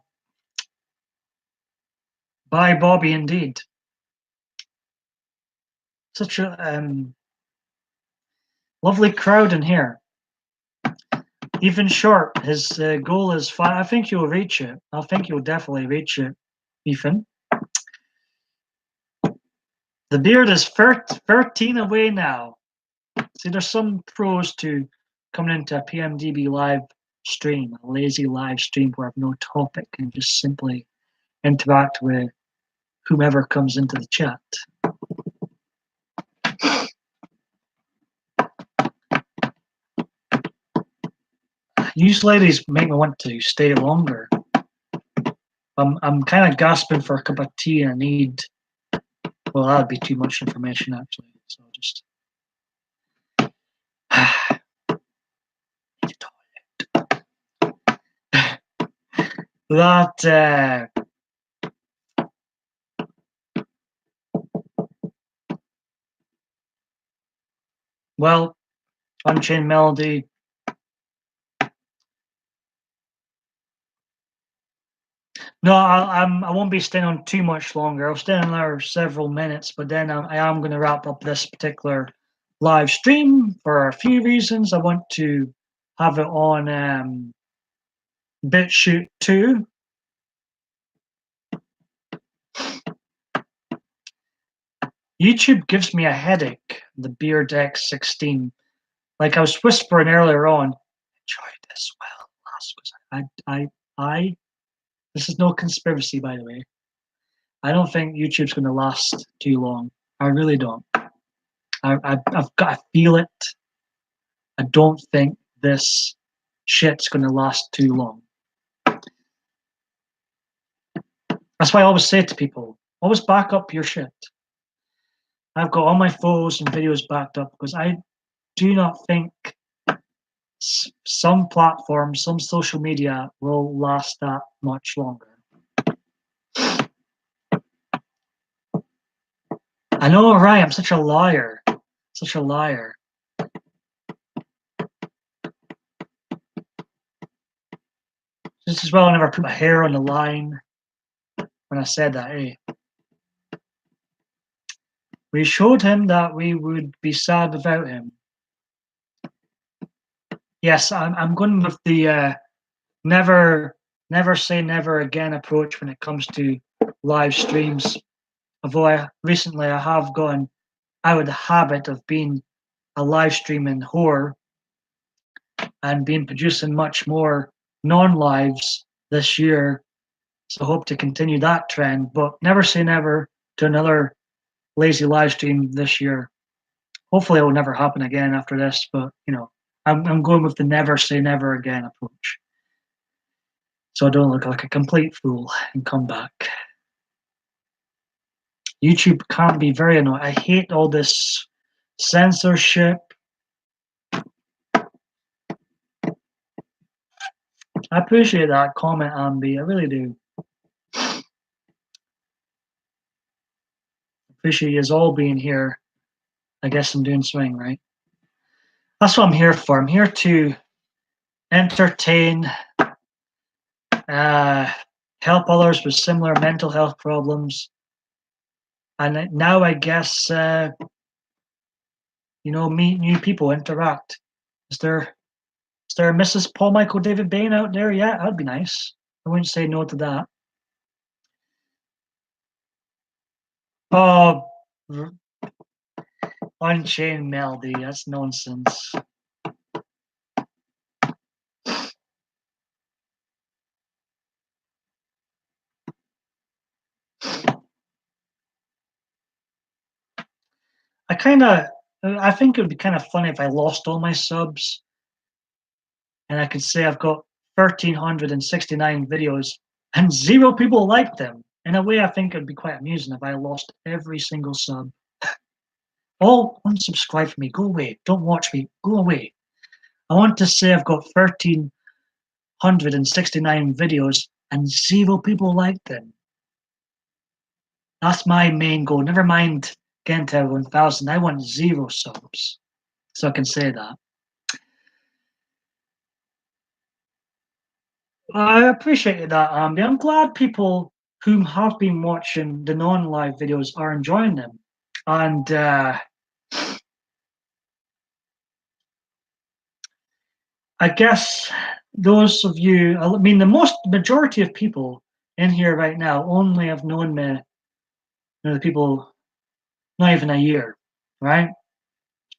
Bobby, indeed. Such a lovely crowd in here. Even Short, his goal is 5. I think you'll reach it. I think you'll definitely reach it, Ethan. The beard is 13 away now. See, there's some pros to coming into a PMDB live stream, a lazy live stream where I have no topic and just simply interact with whomever comes into the chat. These ladies make me want to stay longer. I'm kind of gasping for a cup of tea and I need. Well, that'd be too much information actually. So I'll just. That well, Unchained Melody. No, I won't be staying on too much longer. I'll stay on there several minutes, but then I am going to wrap up this particular live stream for a few reasons. I want to have it on BitChute too. YouTube gives me a headache, the Beard X16. Like I was whispering earlier on, enjoy this well. This is no conspiracy, by the way. I don't think YouTube's going to last too long. I really don't. I've got to feel it. I don't think this shit's going to last too long. That's why I always say to people, always back up your shit. I've got all my photos and videos backed up because I do not think some platforms, some social media will last that much longer. I know, right? I'm such a liar. Such a liar. Just as well I never put my hair on the line when I said that, eh? We showed him that we would be sad without him. Yes, I'm going with the never say never again approach when it comes to live streams. Although recently I have gotten out of the habit of being a live streaming whore and been producing much more non-lives this year. So hope to continue that trend, but never say never to another lazy live stream this year. Hopefully it will never happen again after this, but I'm going with the never say never again approach. So I don't look like a complete fool and come back. YouTube can't be very annoying. I hate all this censorship. I appreciate that comment, Ambi. I really do. Appreciate you all being here. I guess I'm doing swing, right? That's what I'm here for. I'm here to entertain, help others with similar mental health problems. And now I guess, meet new people, interact. Is there a Mrs. Paul Michael David Bain out there? Yeah, that'd be nice. I wouldn't say no to that. Oh, Unchained Melody, that's nonsense. I think it would be kind of funny if I lost all my subs and I could say I've got 1,369 videos and 0 people like them. In a way, I think it'd be quite amusing if I lost every single sub. All unsubscribe from me, go away, don't watch me, go away. I want to say I've got 1,369 videos and 0 people like them. That's my main goal. Never mind getting to 1,000. I want 0 subs, so I can say that. I appreciate that, Ambi. I'm glad people who have been watching the non-live videos are enjoying them. And I guess those of you, I mean, the majority of people in here right now only have known me, the people, not even a year, right?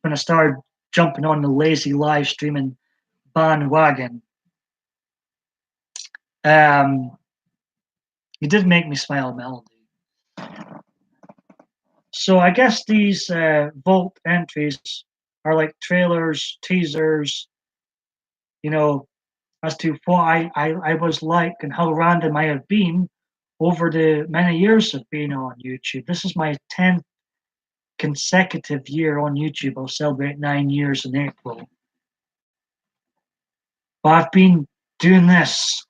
When I started jumping on the lazy live streaming bandwagon. You did make me smile, Melody. So I guess these vault entries are like trailers, teasers, as to what I was like and how random I have been over the many years of being on YouTube. This is my 10th consecutive year on YouTube. I'll celebrate 9 years in April. But I've been doing this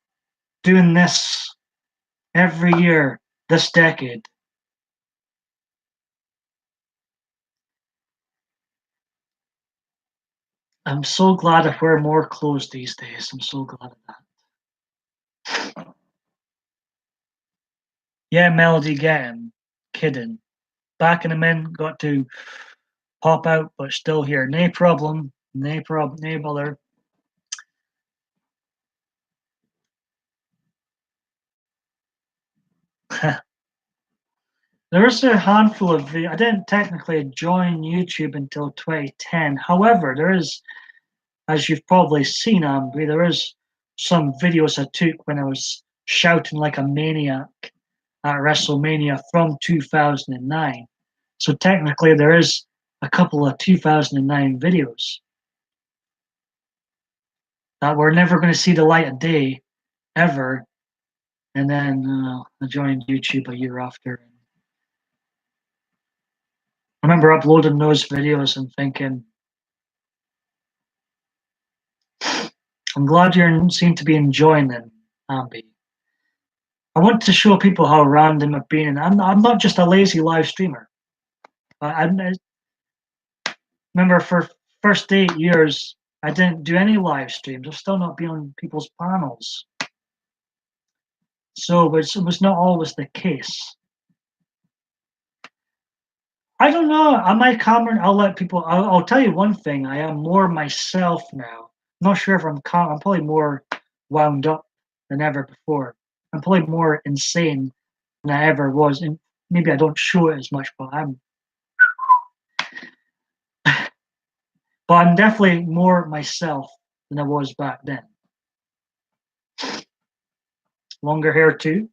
every year this decade. I'm so glad if we're more closed these days. I'm so glad of that. Yeah, Melody, get him. Kidding. Backing him in, got to pop out, but still here. No problem. No problem. No bother. There was a handful of I didn't technically join YouTube until 2010. However, there is, as you've probably seen, Ambry, there is some videos I took when I was shouting like a maniac at WrestleMania from 2009. So technically, there is a couple of 2009 videos that were never going to see the light of day ever. And then I joined YouTube a year after. I remember uploading those videos and thinking, I'm glad you seem to be enjoying them, Ambi. I want to show people how random I've been, and I'm not just a lazy live streamer. I remember for first 8 years, I didn't do any live streams. I've still not been on people's panels. So it was not always the case. I don't know. On my comment, I'll let people. I'll tell you one thing. I am more myself now. I'm not sure if I'm. I'm probably more wound up than ever before. I'm probably more insane than I ever was. And maybe I don't show it as much, but I'm. But I'm definitely more myself than I was back then. Longer hair too.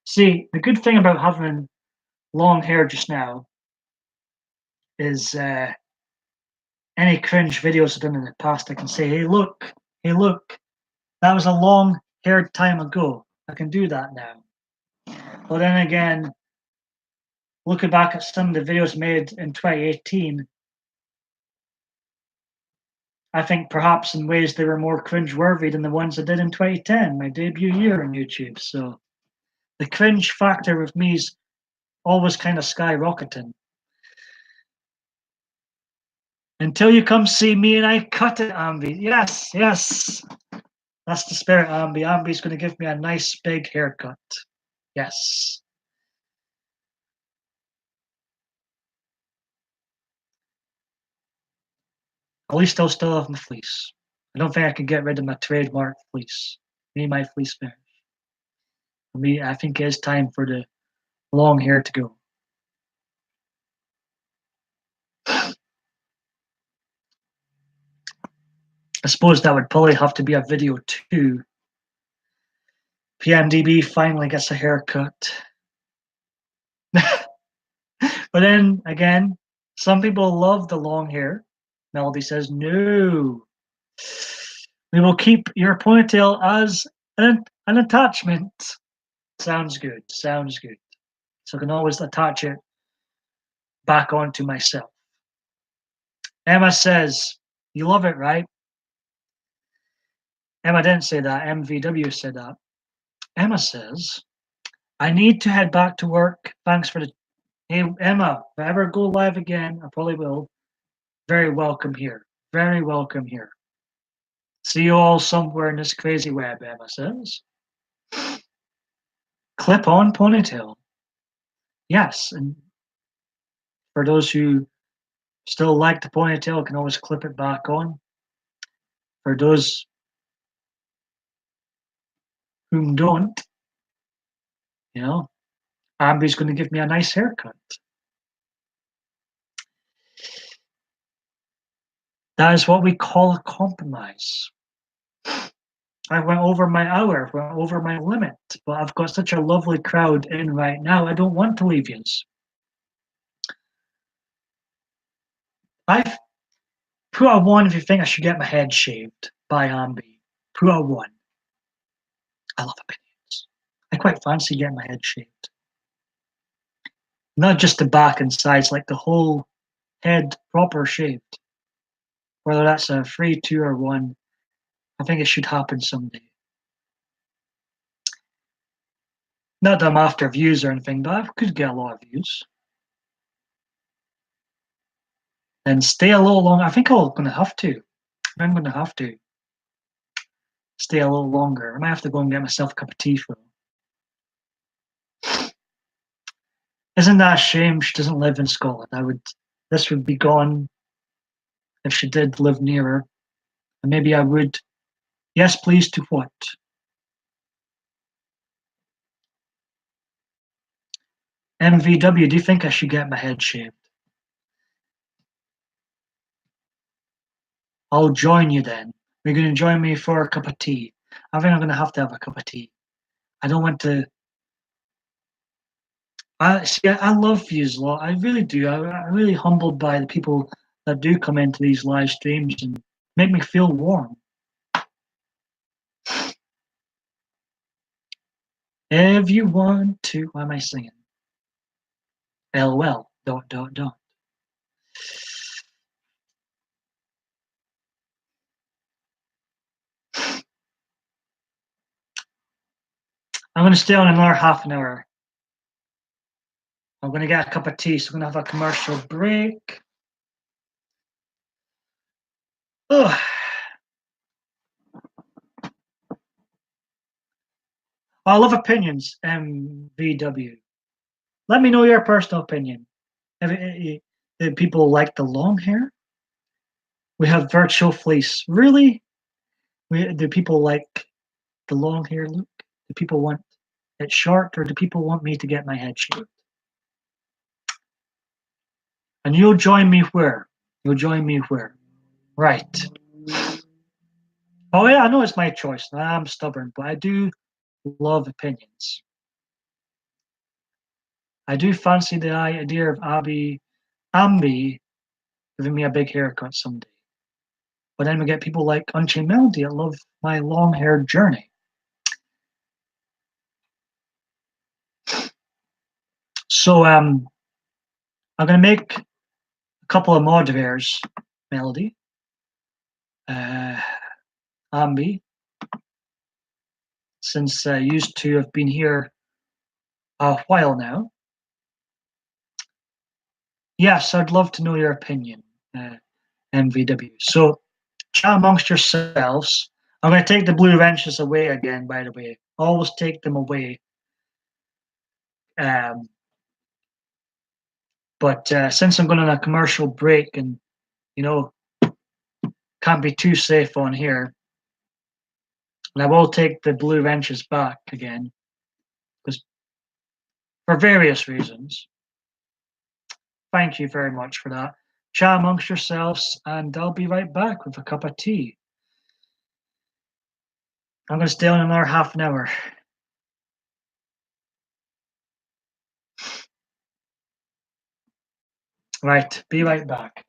See, the good thing about having long hair just now is any cringe videos I've done in the past, I can say, hey, look, that was a long haired time ago. I can do that now. But then again, looking back at some of the videos made in 2018, I think perhaps in ways they were more cringe-worthy than the ones I did in 2010, my debut year on YouTube. So the cringe factor with me is always kind of skyrocketing. Until you come see me and I cut it, Ambi. Yes, yes. That's the spirit, Ambi. Ambi's going to give me a nice big haircut. Yes. At least I'll still have my fleece. I don't think I can get rid of my trademark fleece. Me, my fleece finish. For me, I think it's time for the long hair to go. I suppose that would probably have to be a video too. PMDB finally gets a haircut. But then again, some people love the long hair. Melody says, no. We will keep your ponytail as an attachment. Sounds good. Sounds good. So I can always attach it back onto myself. Emma says, you love it, right? Emma didn't say that. MVW said that. Emma says, I need to head back to work. Thanks for the. Hey, Emma, if I ever go live again, I probably will. Very welcome here. Very welcome here. See you all somewhere in this crazy web, Emma says. Clip on ponytail. Yes, and for those who still like the ponytail, can always clip it back on. For those whom don't, you know, Ambi's going to give me a nice haircut. That is what we call a compromise. I went over my hour, went over my limit, but I've got such a lovely crowd in right now. I don't want to leave yous. I've put a one if you think I should get my head shaved by Ambi. Put a one. I love opinions. I quite fancy getting my head shaved. Not just the back and sides, like the whole head proper shaved. Whether that's a free two or one, I think it should happen someday. Not that I'm after views or anything, but I could get a lot of views. And stay a little longer. I think I'm going to have to. I'm going to have to stay a little longer. I might have to go and get myself a cup of tea for her. Isn't that a shame she doesn't live in Scotland? This would be gone if she did live near her. And maybe I would. Yes, please, to what? MVW, do you think I should get my head shaved? I'll join you then. You're going to join me for a cup of tea. I think I'm going to have a cup of tea. I don't want to. I love views a lot. I really do. I'm really humbled by the people that do come into these live streams and make me feel warm. If you want to, why am I singing? LOL. Dot. I'm going to stay on another half an hour. I'm gonna get a cup of tea, so I'm gonna have a commercial break. Ugh. I love opinions, MVW. Let me know your personal opinion. Do people like the long hair? We have virtual fleece. Really? Do people like the long hair look? Do people want it short, or do people want me to get my head shaved? And you'll join me where? You'll join me where? Right. Oh yeah, I know it's my choice. I'm stubborn, but I do love opinions. I do fancy the idea of Ambi giving me a big haircut someday. But then we get people like Unchained Melody that love my long haired journey. So I'm gonna make a couple of modivairs, Melody, uh, Ambi, since used to have been here a while now. Yes, I'd love to know your opinion, MVW. So chat amongst yourselves. I'm going to take the blue wrenches away again, by the way. Always take them away. Um, but since I'm going on a commercial break and, you know, can't be too safe on here, and I will take the blue wrenches back again, because for various reasons. Thank you very much for that. Chat amongst yourselves, and I'll be right back with a cup of tea. I'm going to stay on another half an hour. Right, be right back.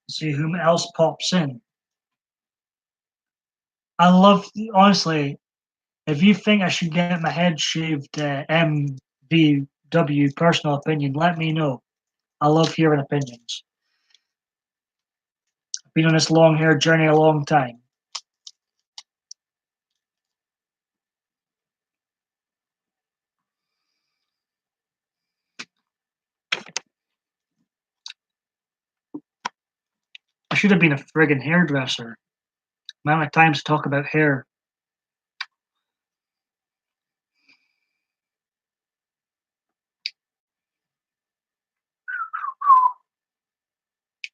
See whom else pops in. I love, honestly, if you think I should get my head shaved, MVW personal opinion, let me know. I love hearing opinions. I've been on this long hair journey a long time. I should have been a friggin' hairdresser. Amount of times to talk about hair.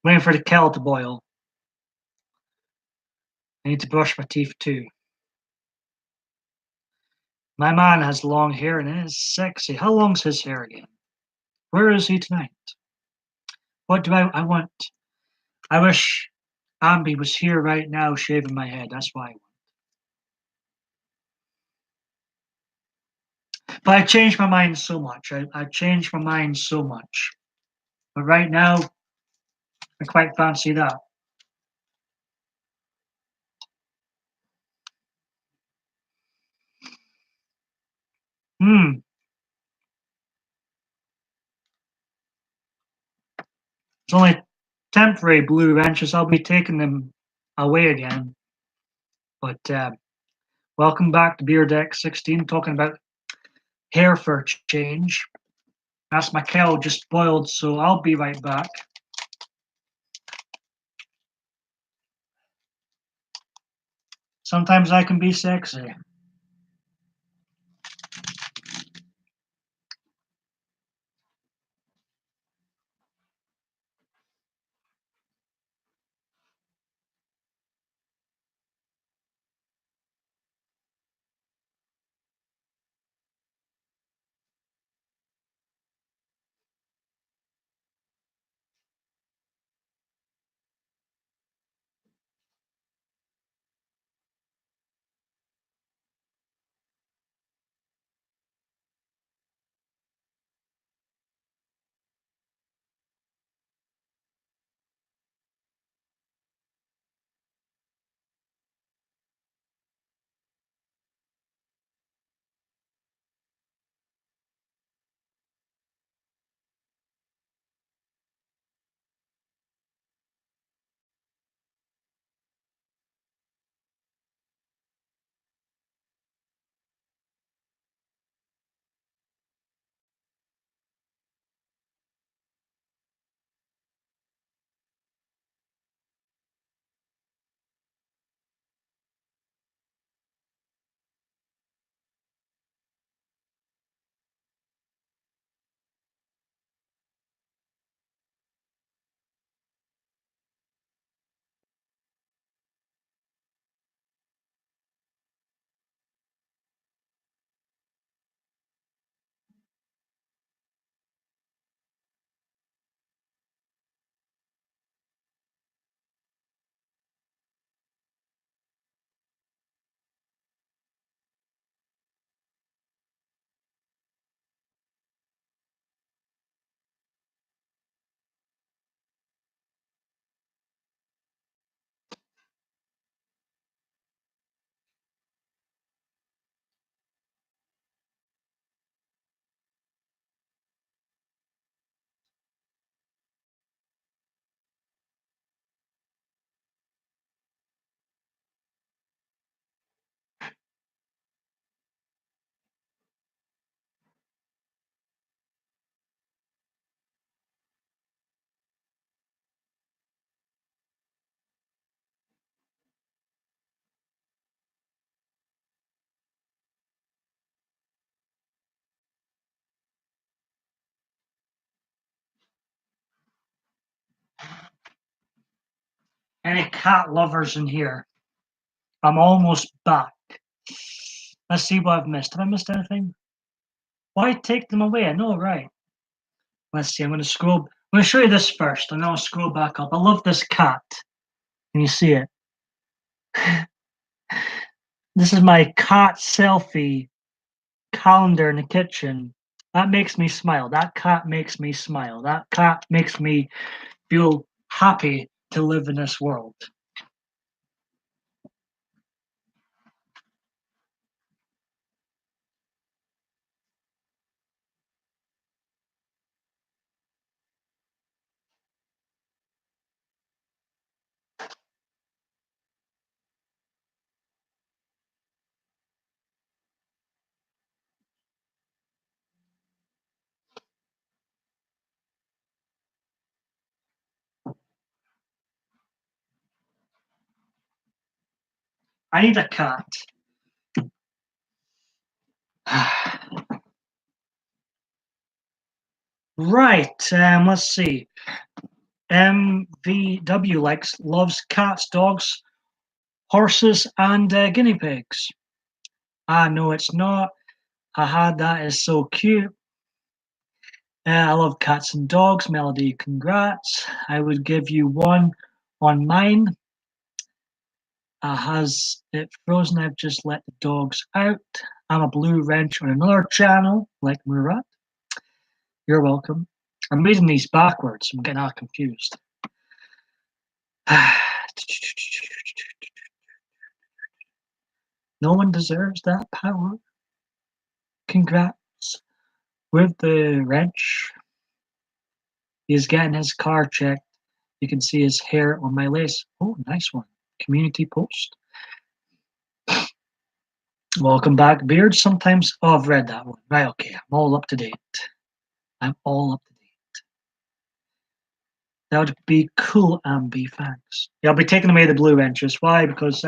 Waiting for the kettle to boil. I need to brush my teeth too. My man has long hair and it is sexy. How long's his hair again? Where is he tonight? What do I want? I wish Ambi was here right now shaving my head. That's why I want. But I changed my mind so much. I changed my mind so much. But right now, I quite fancy that. Hmm. It's only temporary blue wrenches. I'll be taking them away again. But welcome back to Beer Deck 16, talking about hair for change. That's my kettle just boiled, so I'll be right back. Sometimes I can be sexy. Any cat lovers in here? I'm almost back. Let's see what I've missed. Have I missed anything? Why take them away? I know, right? Let's see. I'm going to scroll. I'm going to show you this first, and then I'll scroll back up. I love this cat. Can you see it? This is my cat selfie calendar in the kitchen. That makes me smile. That cat makes me smile. That cat makes me feel happy to live in this world. I need a cat. Right. Let's see. MVW loves cats, dogs, horses, and guinea pigs. Ah, no, it's not. Haha, that is so cute. I love cats and dogs. Melody, congrats. I would give you one on mine. Has it frozen? I've just let the dogs out. I'm a blue wrench on another channel, like Murat. You're welcome. I'm reading these backwards. I'm getting all confused. No one deserves that power. Congrats. With the wrench, he's getting his car checked. You can see his hair on my lace. Oh, nice one. Community post. Welcome back, Beard. Sometimes, oh, I've read that one. Right, okay. I'm all up to date. I'm all up to date. That would be cool, Ambi. Thanks. Yeah, I'll be taking away the blue wrenches. Why? Because,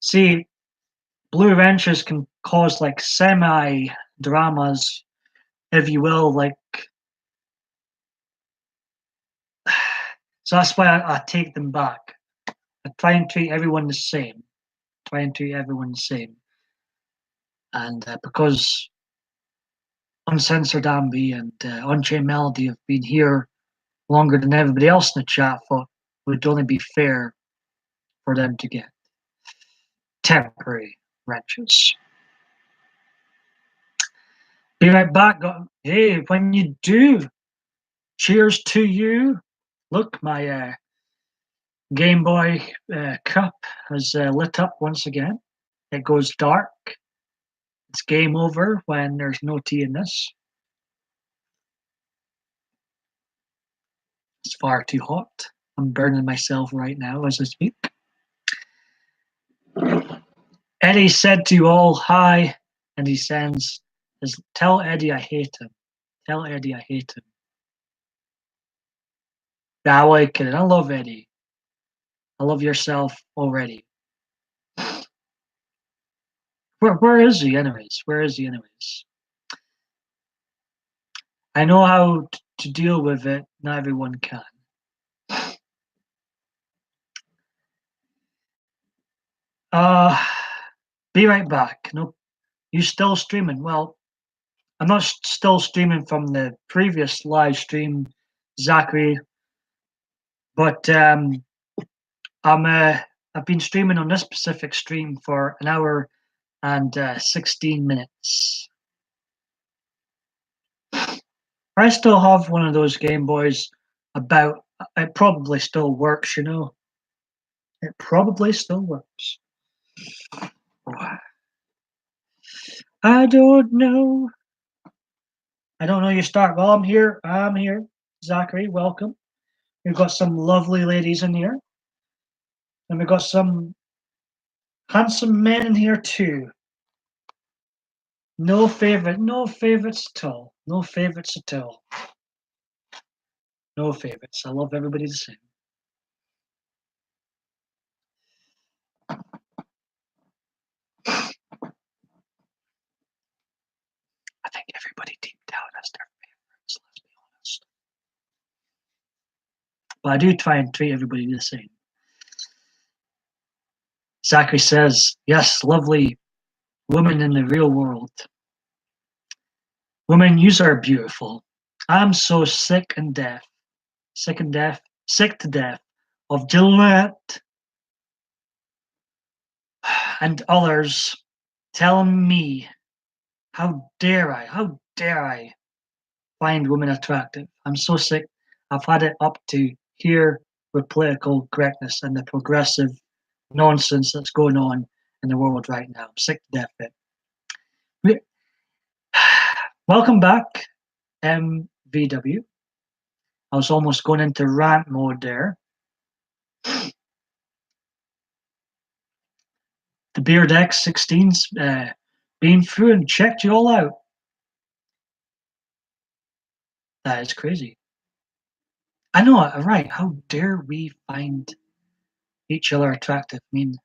see, blue wrenches can cause like semi dramas, if you will. Like, so that's why I take them back. I try and treat everyone the same. Try and treat everyone the same. And because Uncensored Ambi and Unchained Melody have been here longer than everybody else in the chat, thought it would only be fair for them to get temporary wrenches. Be right back. Hey, when you do, cheers to you. Look, my Game Boy cup has lit up once again. It goes dark. It's game over when there's no tea in this. It's far too hot. I'm burning myself right now as I speak. Eddie said to you all hi, and he sends, tell Eddie I hate him. Tell Eddie I hate him. Yeah, I like it. I love Eddie. I love yourself already. Where is he anyways? Where is he anyways? I know how to deal with it. Not everyone can. Be right back. No, you still streaming? Well, I'm not still streaming from the previous live stream, Zachary, but I've been streaming on this specific stream for an hour and 16 minutes. I still have one of those Game Boys about. It probably still works, you know. It probably still works. I don't know. I don't know you start. Well, I'm here. I'm here. Zachary, welcome. We've got some lovely ladies in here. And we've got some handsome men in here too. No favorites at all. No favorites at all. No favorites. I love everybody the same. I think everybody deep down has their favorites, let's be honest. but I do try and treat everybody the same. Zachary says, yes, lovely women in the real world. Women, you are beautiful. I'm so sick to death of Gillette and others telling me how dare I find women attractive. I'm so sick. I've had it up to here with political correctness and the progressive nonsense that's going on in the world right now. I'm sick to death of it. Welcome back, MVW. I was almost going into rant mode there. The Beard X16's been through and checked you all out. That is crazy. I know, right? How dare we find each other attractive? I mean,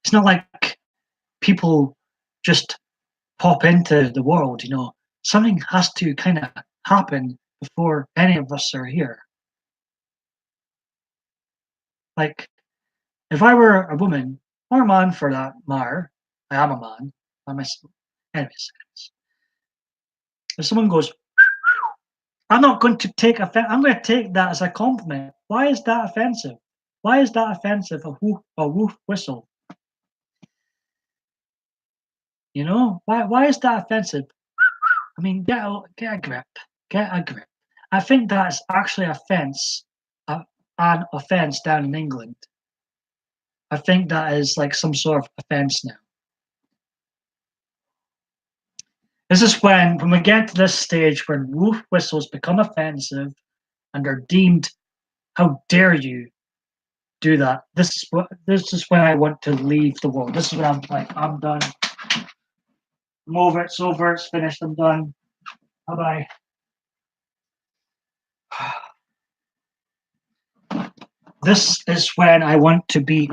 it's not like people just pop into the world, you know. Something has to kind of happen before any of us are here. Like, if I were a woman, or a man for that matter, I am a man. Anyways. If someone goes, I'm not going to take offense. I'm going to take that as a compliment. Why is that offensive? Why is that offensive? A woof whistle. You know, why is that offensive? I mean, get a grip. Get a grip. I think that's actually an offense down in England. I think that is like some sort of offense now. This is when we get to this stage when woof whistles become offensive and are deemed, how dare you do that? This is when I want to leave the world. This is when I'm like, I'm done. I'm over. It's over. It's finished. I'm done. Bye bye. This is when I want to be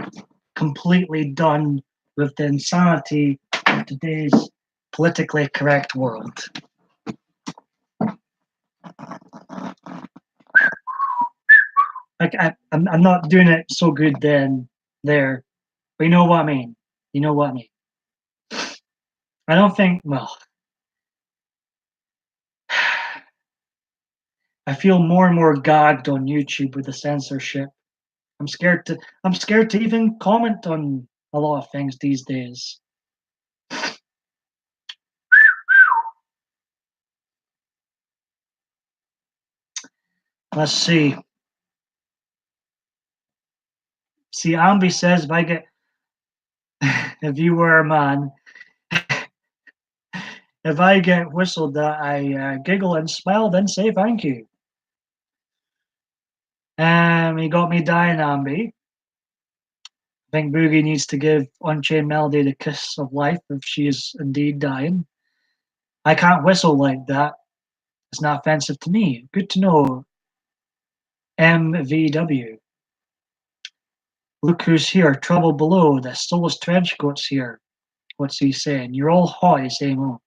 completely done with the insanity of today's politically correct world. Like I'm not doing it so good there, but you know what I mean. You know what I mean. I don't think. Well, I feel more and more gagged on YouTube with the censorship. I'm scared to even comment on a lot of things these days. Let's see. See, Ambi says if you were a man, if I get whistled that I giggle and smile, then say thank you. He got me dying, Ambi. I think Boogie needs to give Unchained Melody the kiss of life if she is indeed dying. I can't whistle like that. It's not offensive to me. Good to know. MVW. Look who's here. Trouble below. The soulless trenchcoat's here. What's he saying? You're all hot, he's saying. Oh.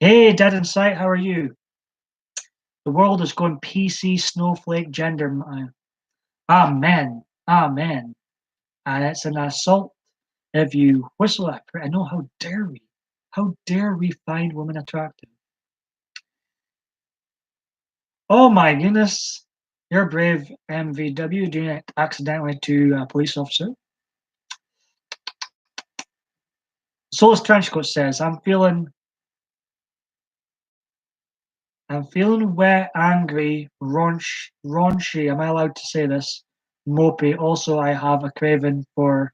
Hey, Dead in Sight, how are you? The world is going PC, snowflake, gender. Amen. Amen. And it's an assault if you whistle at her. I know, how dare we? How dare we find women attractive? Oh my goodness. You're brave, MVW, doing it accidentally to a police officer. Soulless Trenchcoat says, I'm feeling wet, angry, raunchy. Am I allowed to say this? Mopey. Also, I have a craving for.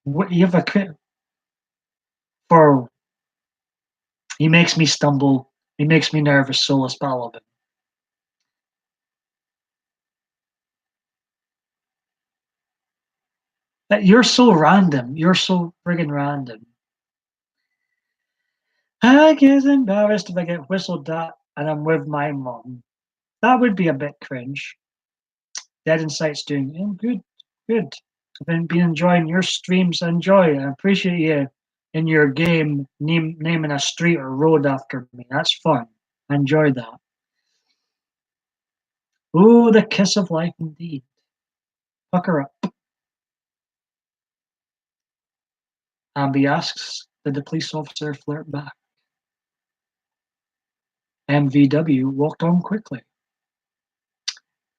What you have a craving for? He makes me stumble. He makes me nervous. Soulless, but I love him. But you're so random. You're so friggin' random. I get embarrassed if I get whistled at and I'm with my mom. That would be a bit cringe. Dead in Sight's doing good, good. I've been enjoying your streams. Enjoy. I appreciate you in your game naming a street or road after me. That's fun. I enjoyed that. Ooh, the kiss of life indeed. Pucker up. Abby asks, did the police officer flirt back? MVW walked on quickly.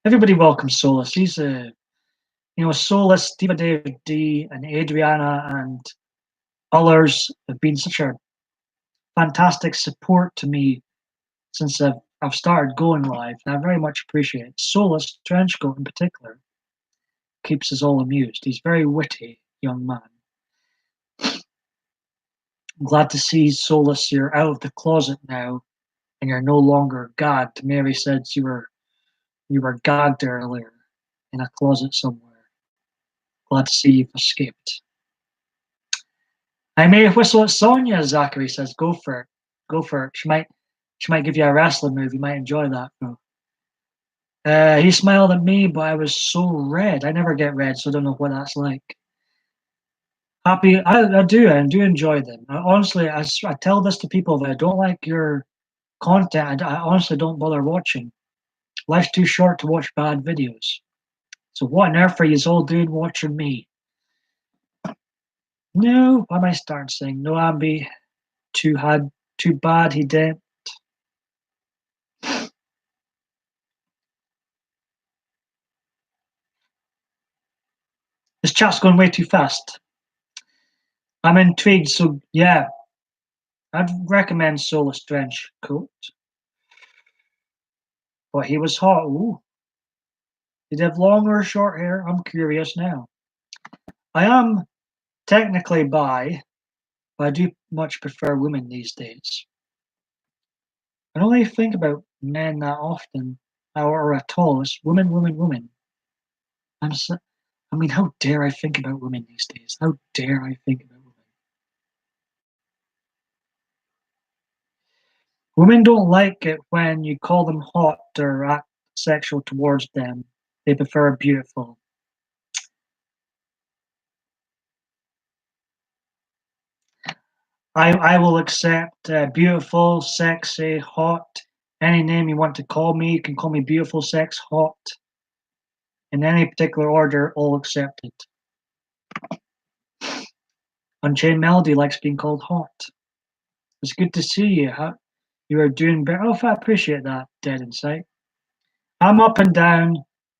Everybody welcomes Solus. He's a, Solus, Diva David D, and Adriana, and others have been such a fantastic support to me since I've started going live, and I very much appreciate it. Solus Trenchcoat in particular keeps us all amused. He's a very witty young man. I'm glad to see, Solus, you're out of the closet now and you're no longer gagged. Mary said you were gagged earlier in a closet somewhere. Glad to see you've escaped. I may whistle at Sonia, Zachary says. Go for it. Go for it. She might give you a wrestling move. You might enjoy that. He smiled at me, but I was so red. I never get red, so I don't know what that's like. Happy, I do. I do enjoy them. Honestly, I tell this to people that I don't like your content. I honestly don't bother watching. Life's too short to watch bad videos. So what on earth are you all doing watching me? No, why am I starting saying no, Ambi? Too bad he did. This chat's going way too fast. I'm intrigued, so yeah, I'd recommend Solus Trench Coat. But he was hot. Ooh. Did he have long or short hair? I'm curious now. I am technically bi, but I do much prefer women these days. I don't really think about men that often, or at all. It's women, women, women. I mean, how dare I think about women these days? How dare I think about women? Women don't like it when you call them hot or act sexual towards them. They prefer beautiful. I will accept beautiful, sexy, hot, any name you want to call me. You can call me beautiful, sex, hot. In any particular order, all accepted. Unchained Melody likes being called hot. It's good to see you. You are doing better. Oh, I appreciate that, Dead Insight. I'm up and down,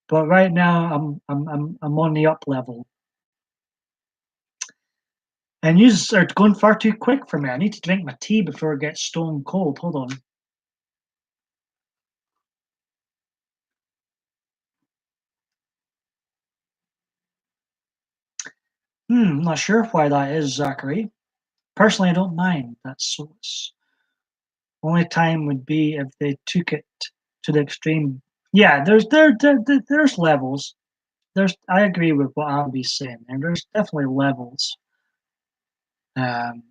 but right now I'm on the up level. And you are going far too quick for me. I need to drink my tea before it gets stone cold. Hold on. I'm not sure why that is, Zachary. Personally, I don't mind. That's Solus. Only time would be if they took it to the extreme. Yeah, there's levels. I agree with what Abby's saying, and there's definitely levels. Um,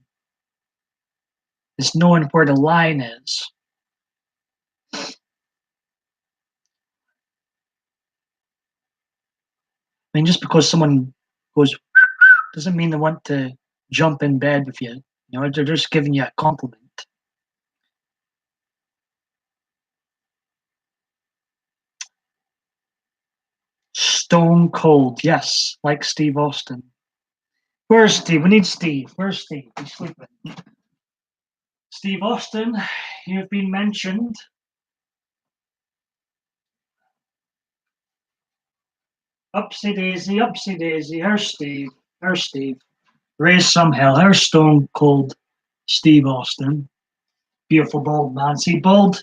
it's knowing where the line is. I mean, just because someone goes doesn't mean they want to jump in bed with you. You know, they're just giving you a compliment. Stone cold, yes, like Steve Austin. Where's Steve? We need Steve. Where's Steve? He's sleeping. Steve Austin, you've been mentioned. Upsy daisy, upsy daisy. Here's Steve. Here's Steve. Raise some hell. Here's Stone Cold Steve Austin. Beautiful bald man. See, bald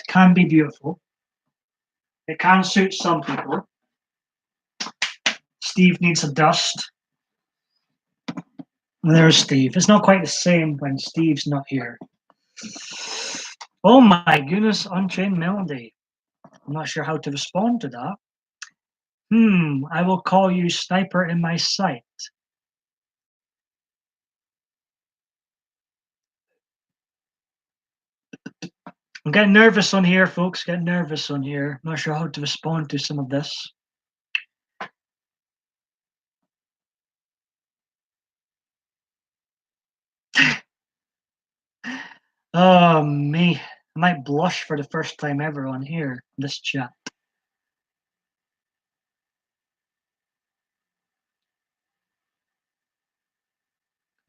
can be beautiful. It can suit some people. Steve needs a dust. There's Steve. It's not quite the same when Steve's not here. Oh my goodness, Unchained Melody. I'm not sure how to respond to that. I will call you Sniper in my sight. I'm getting nervous on here, folks. Getting nervous on here. I'm not sure how to respond to some of this. Oh, me. I might blush for the first time ever on here, this chat.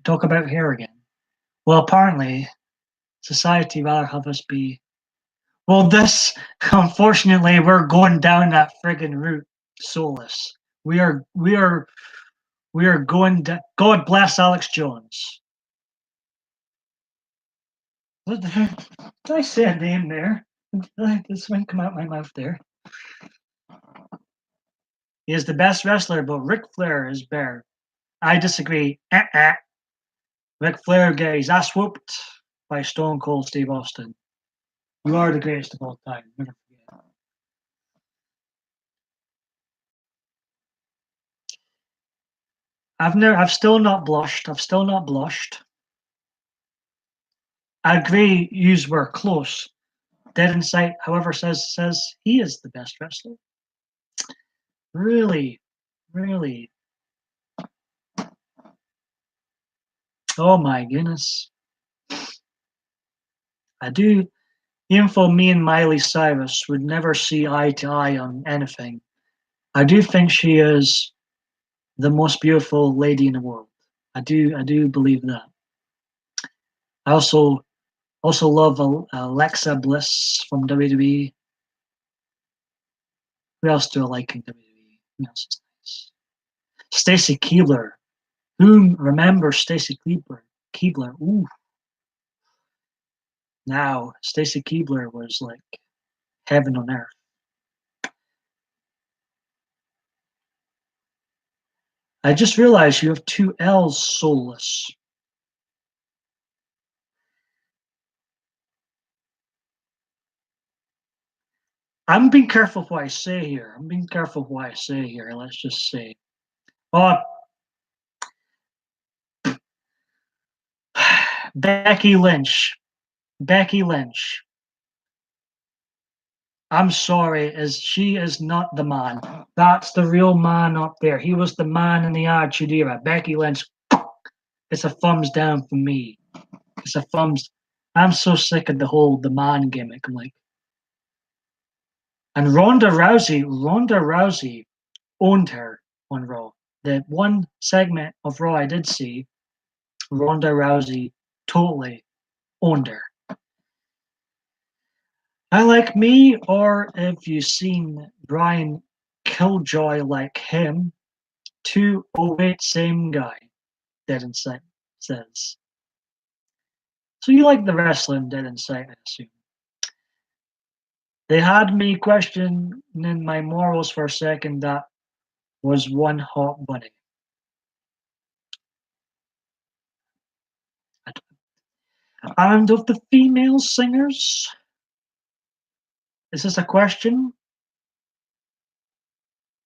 Talk about hair again. Well, apparently, society rather have us be. Well, this, unfortunately, we're going down that friggin' route, soulless. We are going. God bless Alex Jones. Did I say a name there? Did this one come out my mouth there? He is the best wrestler, but Ric Flair is better. I disagree. Ric Flair got his ass whooped by Stone Cold Steve Austin. You are the greatest of all time. Never forget. I've still not blushed. I've still not blushed. I agree. Yous were close. Dead Insight, however, says he is the best wrestler. Really, really. Oh my goodness. I do. Even though me and Miley Cyrus would never see eye to eye on anything, I do think she is the most beautiful lady in the world. I do believe that. I also love Alexa Bliss from WWE. Who else do I like in WWE? Who else is nice? Stacy Keibler. Who remembers Stacy Keibler? Keibler. Ooh. Now, Stacy Keibler was like heaven on earth. I just realized you have two L's, soulless. I'm being careful what I say here. I'm being careful what I say here. Let's just say. Oh, Becky Lynch. Becky Lynch. I'm sorry, she is not the man. That's the real man up there. He was the man in the Attitude Era. Becky Lynch. It's a thumbs down for me. It's a thumbs. I'm so sick of the man gimmick. I'm like, and Ronda Rousey owned her on Raw. The one segment of Raw I did see, Ronda Rousey totally owned her. I like me, or if you've seen Brian Killjoy like him, 208 same guy, Dead Inside says. So you like the wrestling, Dead Inside, I assume. They had me questioning my morals for a second. That was one hot bunny. And of the female singers, is this a question?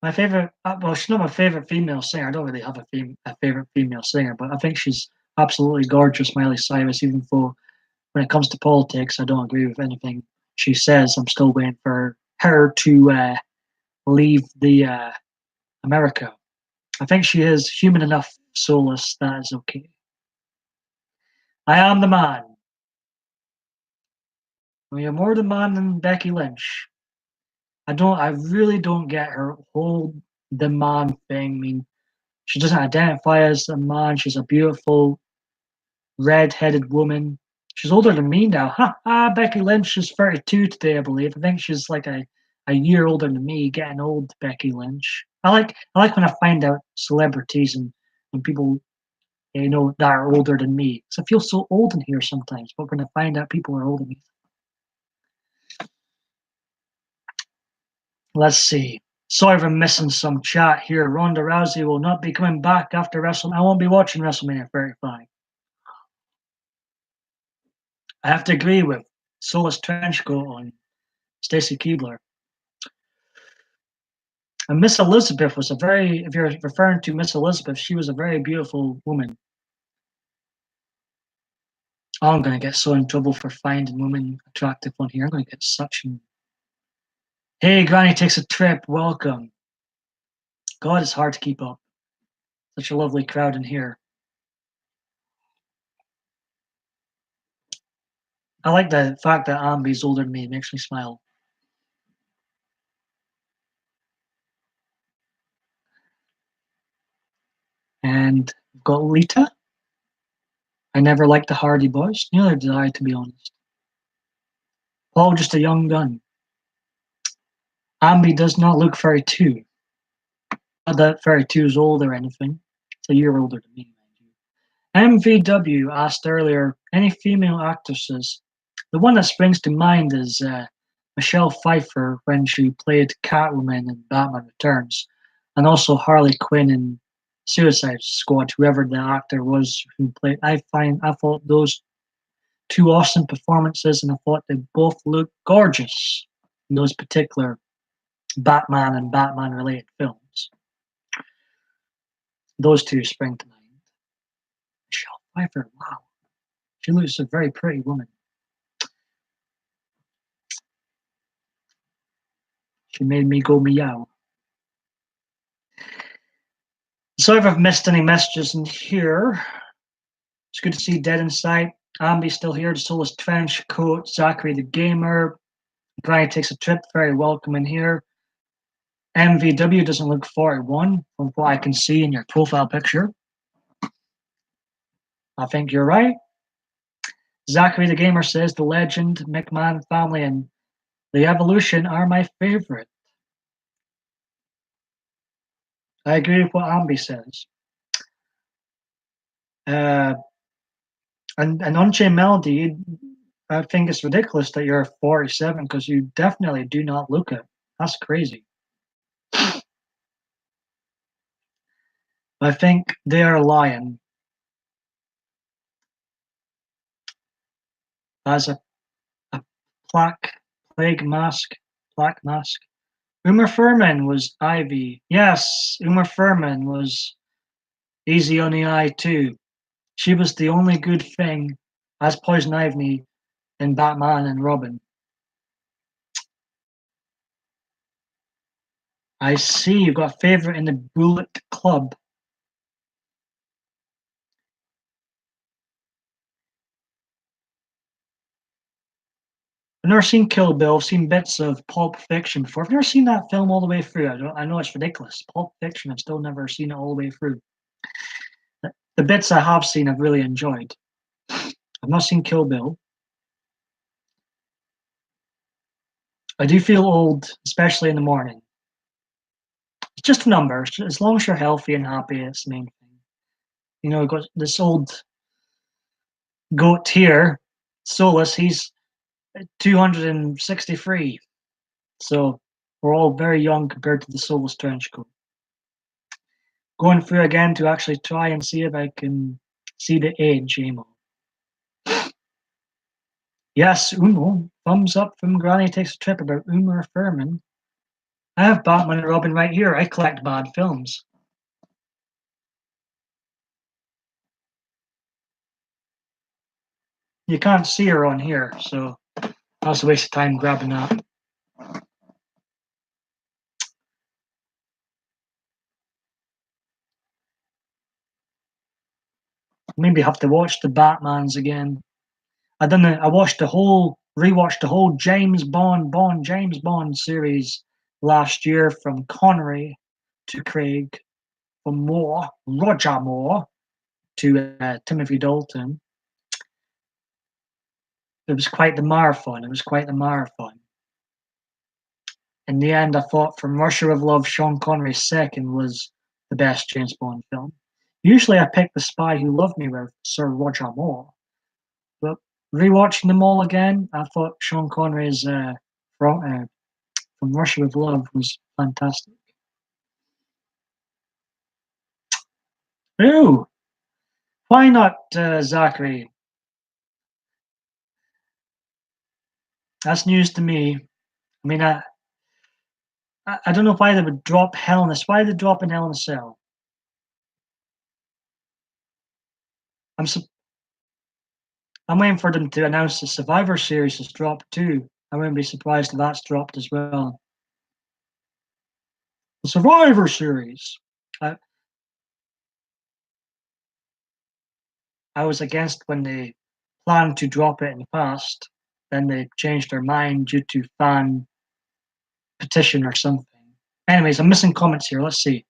My favorite, well, she's not my favorite female singer. I don't really have a favorite female singer, but I think she's absolutely gorgeous, Miley Cyrus, even though when it comes to politics, I don't agree with anything she says. I'm still waiting for her to leave the America. I think she is human enough, soulless, that is okay. I am the man. We are more the man than Becky Lynch. I really don't get her whole the man thing. I mean, she doesn't identify as a man. She's a beautiful red-headed woman. She's older than me now. Ha ha! Becky Lynch is 32 today, I believe. I think she's like a year older than me. Getting old, Becky Lynch. I like when I find out celebrities and when people that are older than me. Because I feel so old in here sometimes. But when I find out people are older than me, let's see. Sorry if I'm missing some chat here. Ronda Rousey will not be coming back after WrestleMania. I won't be watching WrestleMania 35. I have to agree with Soulless Trenchcoat on Stacy Keibler. And Miss Elizabeth was if you're referring to Miss Elizabeth, she was a very beautiful woman. Oh, I'm going to get so in trouble for finding women attractive on here. I'm going to get such an. Hey, Granny takes a trip. Welcome. God, it's hard to keep up. Such a lovely crowd in here. I like the fact that Ambi's older than me. It makes me smile. And we've got Lita. I never liked the Hardy Boys. Neither did I, to be honest. Paul, just a young gun. Ambi does not look 32. Not that 32 is old or anything. It's a year older than me, mind you. MVW asked earlier, any female actresses? The one that springs to mind is Michelle Pfeiffer when she played Catwoman in Batman Returns, and also Harley Quinn in Suicide Squad, whoever the actor was who played. I thought those two awesome performances, and I thought they both looked gorgeous in those particular Batman and Batman related films. Those two spring to mind. Michelle Pfeiffer, wow, she looks a very pretty woman. She made me go meow. Sorry if I've missed any messages in here. It's good to see Dead Inside. Ambi's still here. The Soulless Trench Coat. Zachary the Gamer. Brian takes a trip. Very welcome in here. MVW doesn't look 41 from what I can see in your profile picture. I think you're right. Zachary the Gamer says the Legend, McMahon family, and the Evolution are my favorite. I agree with what Ambi says. And Unchained Melody, I think it's ridiculous that you're 47 because you definitely do not look it. That's crazy. I think they are lying. As a plague mask, black mask. Uma Thurman was Ivy. Yes, Uma Thurman was easy on the eye too. She was the only good thing as Poison Ivy in Batman and Robin. I see you've got a favorite in the Bullet Club. I've never seen Kill Bill. I've seen bits of Pulp Fiction before. I've never seen that film all the way through. I know it's ridiculous. Pulp Fiction, I've still never seen it all the way through. The bits I have seen, I've really enjoyed. I've not seen Kill Bill. I do feel old, especially in the morning. It's just a number. As long as you're healthy and happy, it's the main thing. You know, we've got this old goat here, Solus. He's 263. So we're all very young compared to the Solus trench coat. Going through again to actually try and see if I can see the age, Amo. Yes, Umo. Thumbs up from Granny Takes a Trip about Uma Thurman. I have Batman and Robin right here. I collect bad films. You can't see her on here, so that's a waste of time grabbing that. Maybe have to watch the Batmans again. I don't know. I rewatched the whole James Bond series last year from Connery to Craig, from Roger Moore to Timothy Dalton. It was quite the marathon. In the end, I thought From Russia with Love, Sean Connery's second was the best James Bond film. Usually I pick The Spy Who Loved Me with Sir Roger Moore, but rewatching them all again, I thought Sean Connery's From Russia with Love was fantastic. Ooh, why not Zachary? That's news to me. I mean, I don't know why they would drop Hell in a. Why are they dropping Hell in a Cell? I'm I'm waiting for them to announce the Survivor Series has dropped too. I wouldn't be surprised if that's dropped as well. The Survivor Series. I, I was against when they planned to drop it in the past. Then they changed their mind due to fan petition or something. Anyways, I'm missing comments here. Let's see.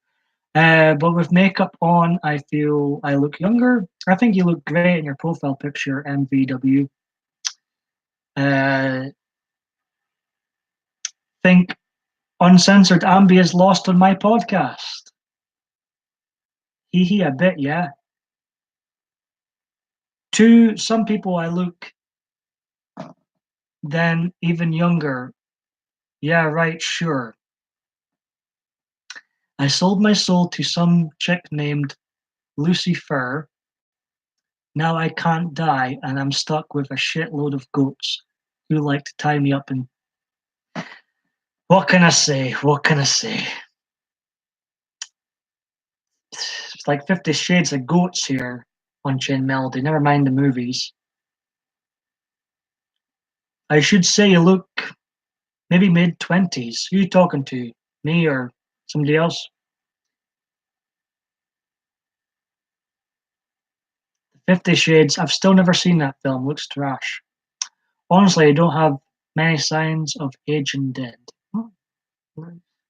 But with makeup on, I feel I look younger. I think you look great in your profile picture, MVW. Think uncensored Ambi is lost on my podcast. Hee hee, a bit, yeah. To some people, I look then even younger. Yeah, right, sure. I sold my soul to some chick named Lucifer. Now I can't die, and I'm stuck with a shitload of goats who like to tie me up. And what can I say? What can I say? It's like 50 Shades of Goats here on Chain Melody. Never mind the movies. I should say you look maybe mid-20s. Who are you talking to? Me or somebody else? 50 Shades. I've still never seen that film. Looks trash. Honestly, I don't have many signs of aging dead.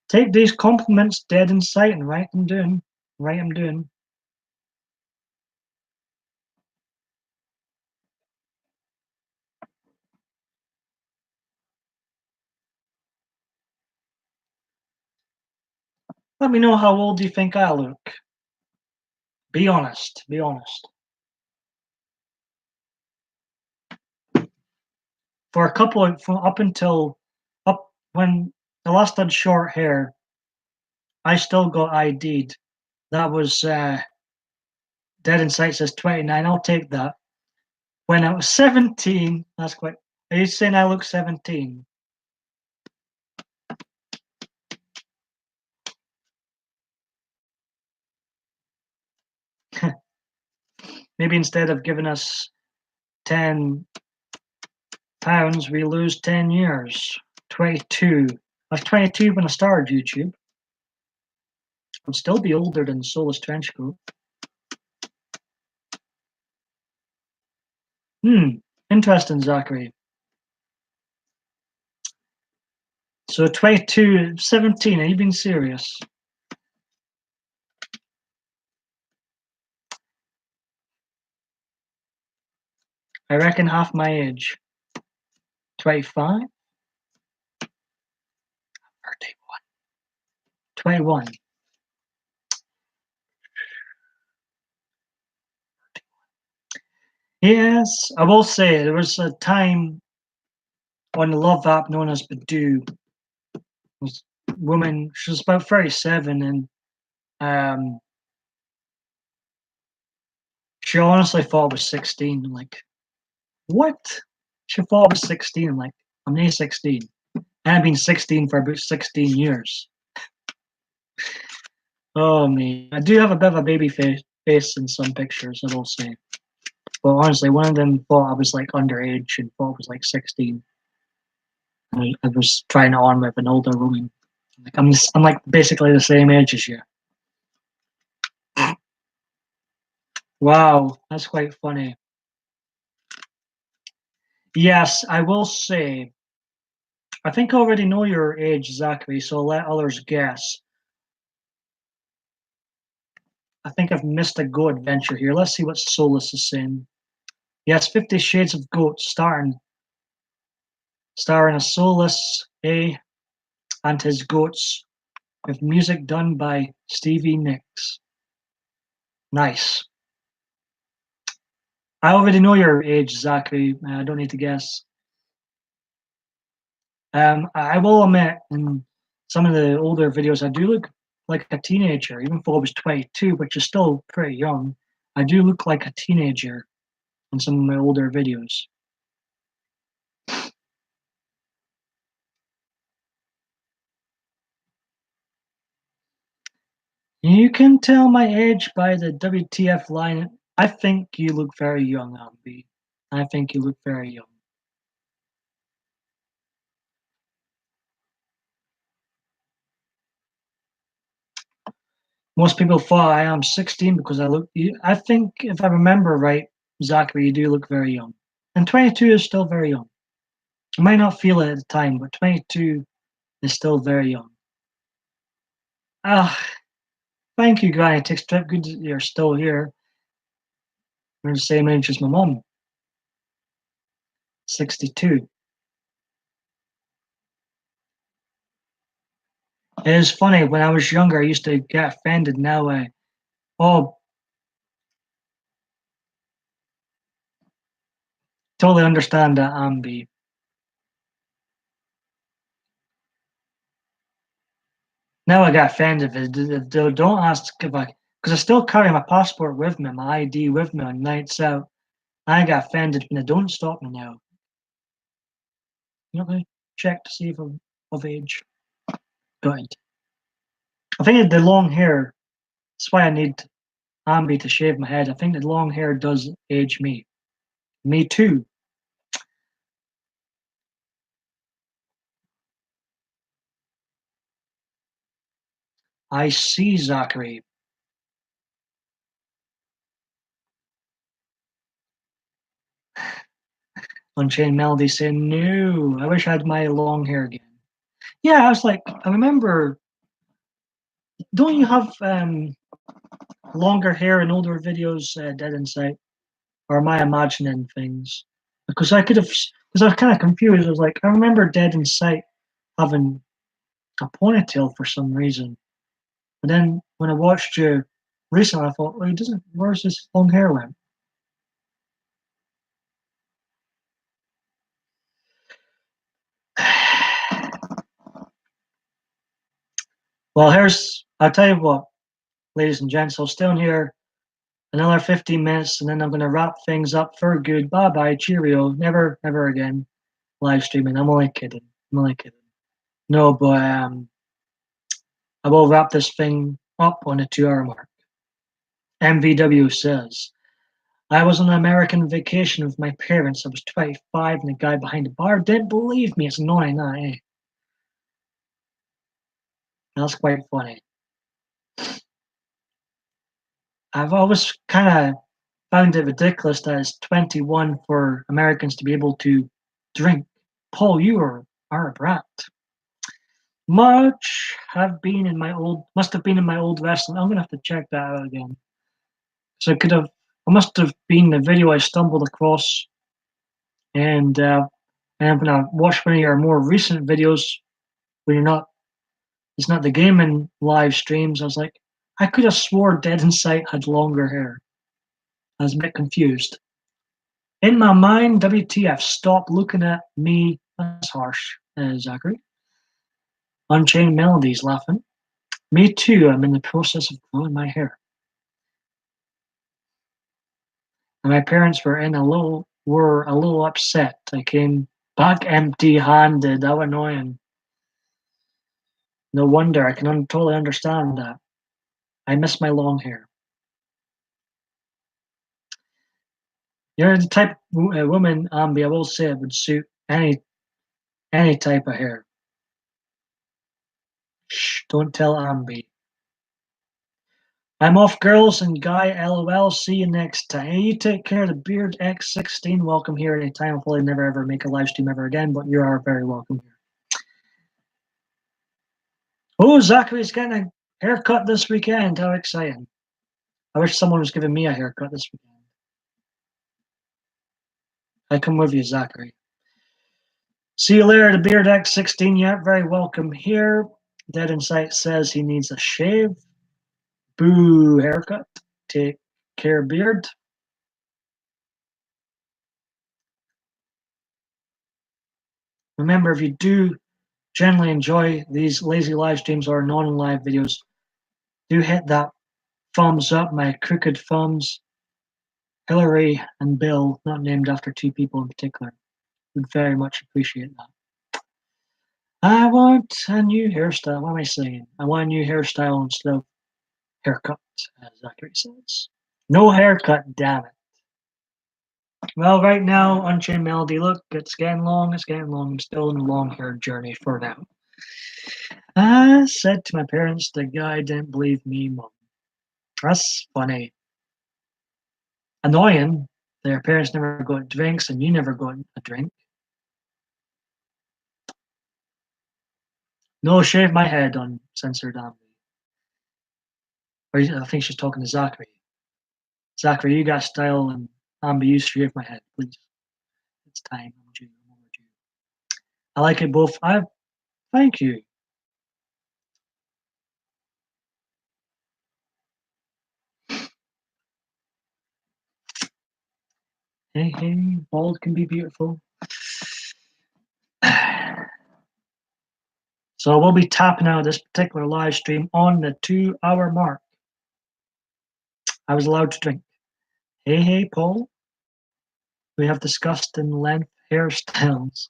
Take these compliments dead in sight and write them down. Write them down. Let me know how old you think I look. Be honest. Be honest. For a couple of from up until up when the last had short hair, I still got ID'd. That was dead in sight says 29. I'll take that. When I was 17, that's quite. Are you saying I look 17? Maybe instead of giving us 10 pounds, we lose 10 years. 22. I was 22 when I started YouTube. I'd still be older than Soulless Trenchcoat. Interesting, Zachary. So 22, 17, are you being serious? I reckon half my age. 25? 21. Yes, I will say there was a time on the love app known as Badoo. Was woman, she was about 37, and she honestly thought I was 16. Like, what? She thought I was 16. Like, I'm nearly 16. And I've been 16 for about 16 years. Oh, me. I do have a bit of a baby face in some pictures, I will say. But honestly, one of them thought I was like underage and thought I was like 16. I was trying it on with an older woman. Like I'm like basically the same age as you. Wow, that's quite funny. Yes, I will say, I think I already know your age, Zachary, so I'll let others guess. I think I've missed a Go adventure here. Let's see what Solus is saying. Yes, 50 Shades of Goat starring a Solus A and his goats with music done by Stevie Nicks. Nice. I already know your age, Zachary. I don't need to guess. I will admit, in some of the older videos, I do look like a teenager, even though I was 22, which is still pretty young. I do look like a teenager in some of my older videos. You can tell my age by the WTF line. I think you look very young, Ambi. I think you look very young. Most people thought I am 16 because I look. I think if I remember right, Zachary, you do look very young. And 22 is still very young. I might not feel it at the time, but 22 is still very young. Ah, thank you, Granny Tick Strip. Good that you're still here. We're the same age as my mum, 62. It is funny, when I was younger, I used to get offended. Now, oh, totally understand that, Ambi. Now I get offended if they don't ask if because I still carry my passport with me, my ID with me on nights out. I get offended when they don't stop me now. You know, check to see if I'm of age. Good. I think the long hair, that's why I need Ambi to shave my head. I think the long hair does age me. Me too. I see, Zachary. Unchained Melody saying, no, I wish I had my long hair again. Yeah, I was like, I remember, don't you have longer hair in older videos, Dead Inside? Or am I imagining things? Because I could have, because I was kind of confused. I was like, I remember Dead in Sight having a ponytail for some reason. But then when I watched you recently, I thought, well, he doesn't, where's his long hair went? Well, I'll tell you what, ladies and gents, I'll stay on here another 15 minutes and then I'm going to wrap things up for good. Bye bye, cheerio. Never, never again live streaming. I'm only kidding. I'm only kidding. No, but I will wrap this thing up on a 2 hour mark. MVW says, I was on an American vacation with my parents. I was 25 and the guy behind the bar didn't believe me. It's annoying, that, eh? That's quite funny. I've always kind of found it ridiculous that it's 21 for Americans to be able to drink. Paul, are a brat. Must have been in my old wrestling. I'm gonna have to check that out again. So I must have been the video I stumbled across, and I'm gonna watch one of your more recent videos when it's not the gaming live streams. I was like, I could have swore Dead Insight had longer hair. I was a bit confused. In my mind, WTF, stop looking at me. That's harsh, Zachary. Unchained Melodies laughing. Me too, I'm in the process of growing my hair. And my parents were a little upset. I came back empty handed. How annoying. No wonder, I can totally understand that. I miss my long hair. You're the type of woman, Ambi, I will say it would suit any type of hair. Shh, don't tell Ambi. I'm off, girls, and Guy, LOL. See you next time. Hey, you take care. The Beard X16. Welcome here anytime. I'll probably never ever make a live stream ever again, but you are very welcome here. Oh, Zachary's getting a haircut this weekend. How exciting. I wish someone was giving me a haircut this weekend. I come with you, Zachary. See you later, the Beard X16. Yeah, very welcome here. Dead Insight says he needs a shave. Boo, haircut. Take care, Beard. Remember, if you do generally enjoy these lazy live streams or non-live videos, do hit that thumbs up, my crooked thumbs. Hillary and Bill, not named after two people in particular, would very much appreciate that. I want a new hairstyle. What am I saying? I want a new hairstyle instead of haircut, as Zachary says. No haircut, damn it. Well, right now, Unchained Melody, look, it's getting long, it's getting long. I'm still in a long hair journey for now. I said to my parents, the guy didn't believe me, Mom. That's funny. Annoying. Their parents never got drinks and you never got a drink. No, shave my head on censored Ambi. Or I think she's talking to Zachary. Zachary, you got style, and Ambi, you shave my head, please. It's time. I'm due. I'm overdue. I like it both. Thank you. Hey, hey, bald can be beautiful. So we'll be tapping out this particular live stream on the 2-hour mark. I was allowed to drink. Hey, hey, Paul. We have discussed in length hairstyles.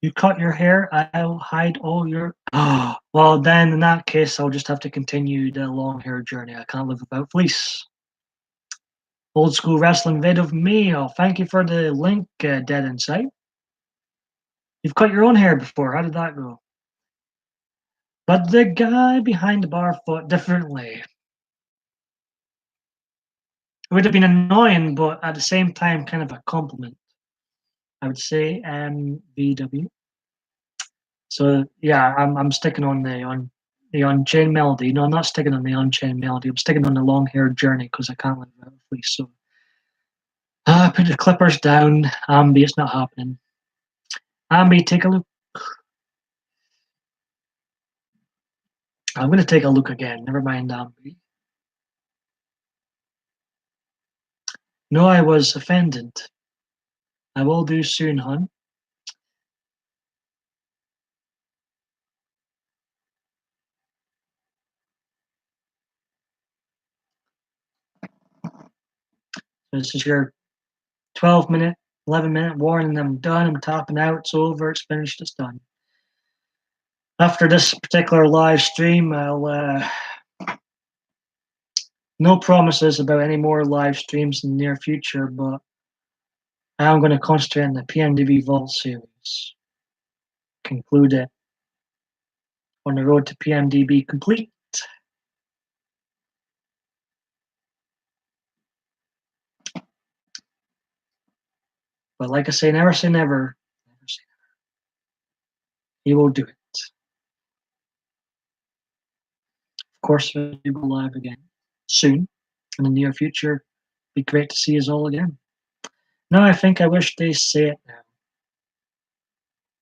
You cut your hair, I'll hide all your. Oh, well, then in that case, I'll just have to continue the long hair journey. I can't live without fleece. Old school wrestling vid of me. Oh, thank you for the link, Dead Insight. You've cut your own hair before. How did that go? But the guy behind the bar thought differently. It would have been annoying, but at the same time, kind of a compliment. I would say VW. So yeah, I'm sticking on the Unchained Melody. No, I'm not sticking on the Unchained Melody. I'm sticking on the long hair journey because I can't live without fleece. So put the clippers down. Ambi, it's not happening. Ambi, take a look. I'm going to take a look again. Never mind, Ambi. No, I was offended. I will do soon, hun. This is your 12-minute, 11-minute warning. I'm done. I'm tapping out. It's over. It's finished. It's done. After this particular live stream, I'll no promises about any more live streams in the near future, but I am going to concentrate on the PMDB Vault series. Conclude it on the road to PMDB complete. But like I say, never say never. Never say never. He will do it. Of course, we'll go live again soon in the near future. Be great to see us all again. No, I think I wish they say it now.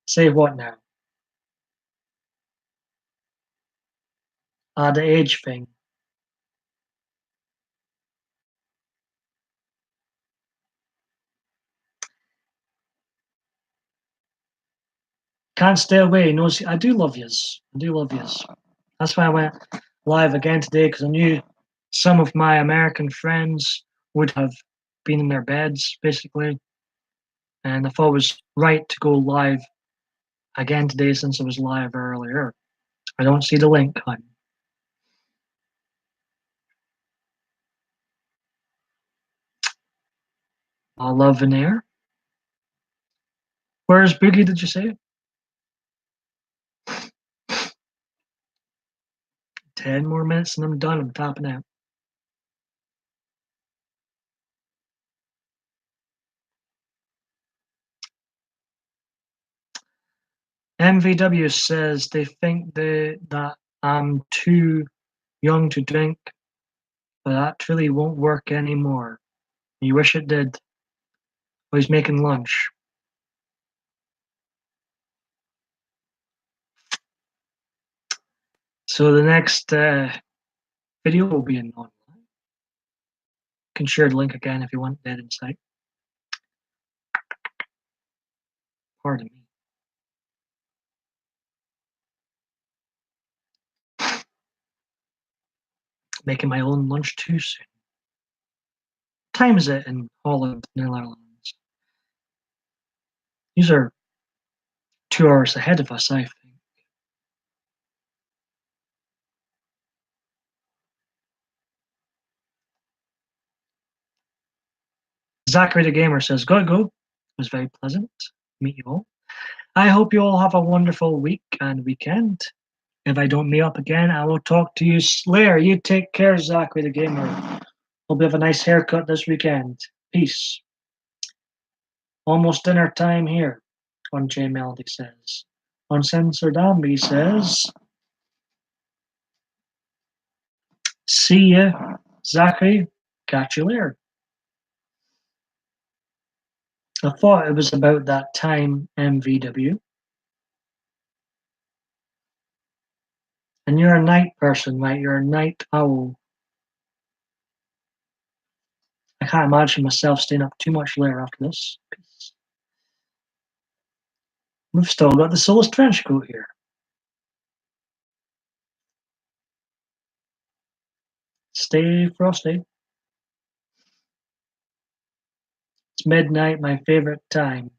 Say what now? The age thing. Can't stay away. No, I do love yous. I do love yous. That's why I went live again today because I knew some of my American friends would have been in their beds basically, and I thought it was right to go live again today since I was live earlier. I don't see the link, hon. I love in air. Where's Boogie? Did you say? 10 more minutes and I'm done. I'm tapping out. MVW says they think that I'm too young to drink, but that really won't work anymore. You wish it did. Oh, he's making lunch. So the next video will be in online. You can share the link again if you want that insight. Pardon me. Making my own lunch too soon. What time is it in Holland, Netherlands? These are 2 hours ahead of us, I think. Zachary the Gamer says, go, go. It was very pleasant to meet you all. I hope you all have a wonderful week and weekend. If I don't meet up again, I will talk to you later. You take care, Zachary the Gamer. Hope you have a nice haircut this weekend. Peace. Almost dinner time here, on J Melody says. Uncensored Ambi says, see ya, Zachary. Catch you later. I thought it was about that time, MVW. And you're a night person, right? You're a night owl. I can't imagine myself staying up too much later after this. Peace. We've still got the Solus trench coat here. Stay frosty. It's midnight, my favorite time.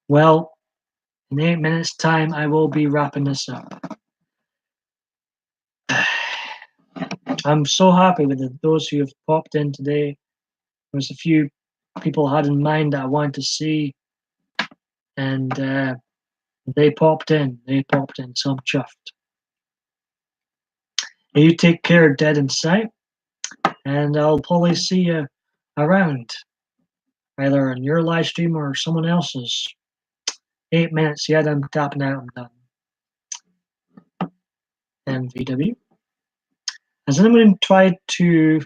Well, in 8 minutes' time, I will be wrapping this up. I'm so happy with those who have popped in today. There's a few people I had in mind that I wanted to see, and they popped in. So I'm chuffed. You take care, Dead in Sight, and I'll probably see you around, either on your live stream or someone else's. 8 minutes yet, I'm tapping out, I'm done. MVW. Has anyone tried to...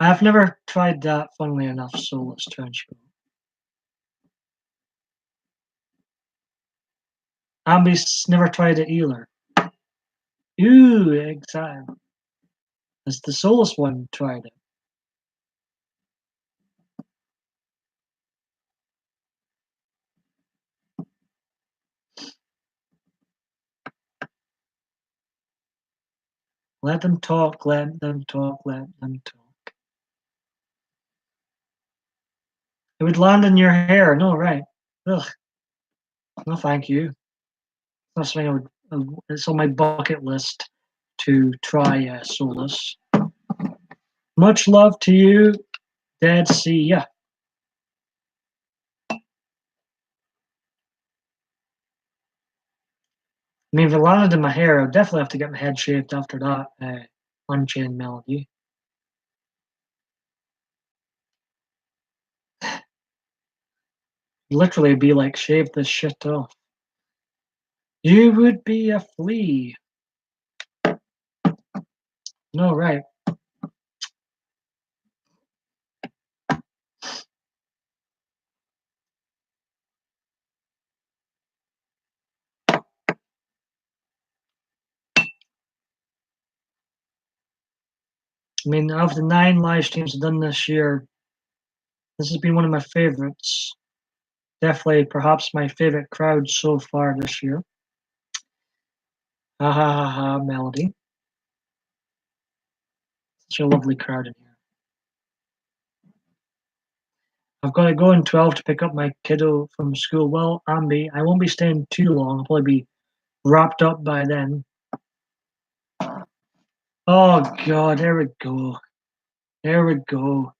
I've never tried that, funnily enough, Soulless Trench Coat. Ambi's never tried it either. Ooh, exactly. Has the Soulless one tried it? Let them talk, let them talk, let them talk. It would land in your hair, no, right? Ugh. No, thank you. That's something it's on my bucket list to try Soulless. Much love to you, Dead. See ya. I mean, if it landed in my hair, I'd definitely have to get my head shaved after that Unchained Melody. Literally be like, shave this shit off. You would be a flea. No, right. I mean, of the 9 live streams I've done this year, this has been one of my favorites. Definitely, perhaps my favorite crowd so far this year. Ha ha ha ha, Melody. Such a lovely crowd in here. I've got to go in 12 to pick up my kiddo from school. Well, Ambi, I won't be staying too long. I'll probably be wrapped up by then. Oh, God, there we go. There we go.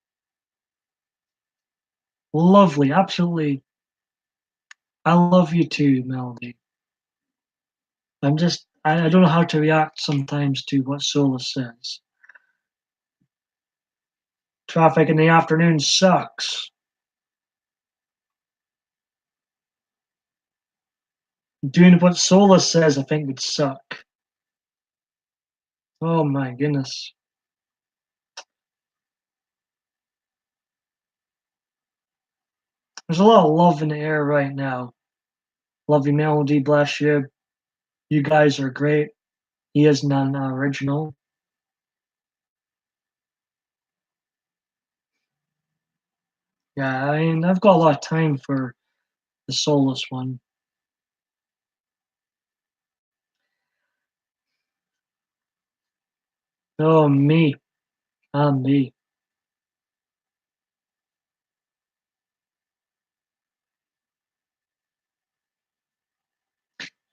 Lovely, absolutely. I love you too, Melody. I don't know how to react sometimes to what Solus says. Traffic in the afternoon sucks. Doing what Solus says, I think, would suck. Oh my goodness. There's a lot of love in the air right now. Love you, Melody, bless you. You guys are great. He is non-original. Yeah, I mean, I've got a lot of time for the Solus one. Oh, me. I'm me.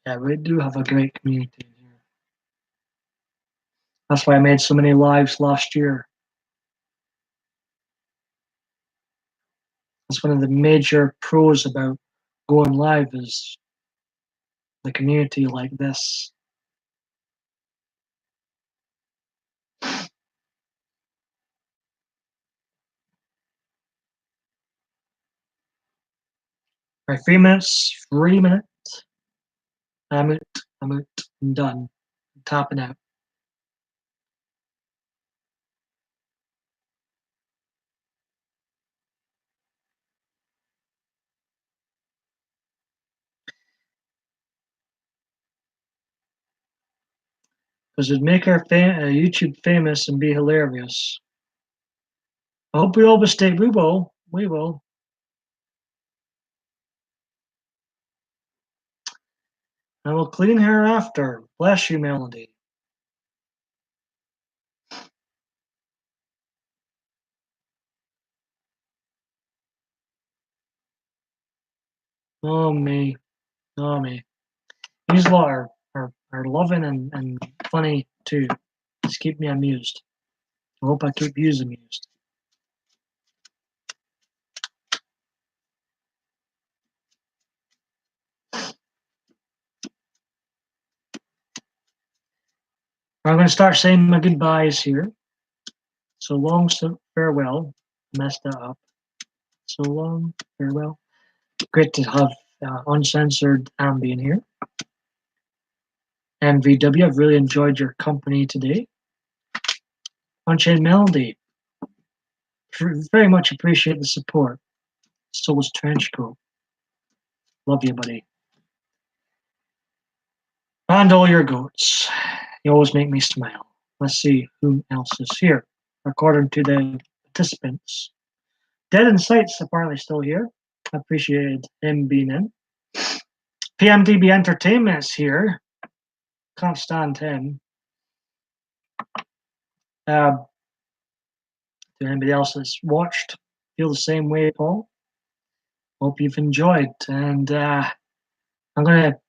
Yeah, we do have a great community here. That's why I made so many lives last year. That's one of the major pros about going live is the community like this. Right, 3 minutes, 3 minutes. I'm out, I'm done. I'm tapping out. Because it'd make our YouTube famous and be hilarious. I hope we all mistake. We will. We will. I will clean her after. Bless you, Melody. Oh me. Oh me. These lot are loving and funny too. Just keep me amused. I hope I keep you amused. I'm going to start saying my goodbyes here. So long, so farewell. Messed that up. So long, farewell. Great to have uncensored Ambien here. MVW, I've really enjoyed your company today. Unchained Melody, very much appreciate the support. Souls Trenchcoat, love you, buddy. And all your goats, you always make me smile. Let's see who else is here. According to the participants, Dead in Sight's apparently still here. I appreciate him being in. PMDB Entertainment's here. Can't stand him. To anybody else that's watched, feel the same way, Paul. Hope you've enjoyed. And I'm going to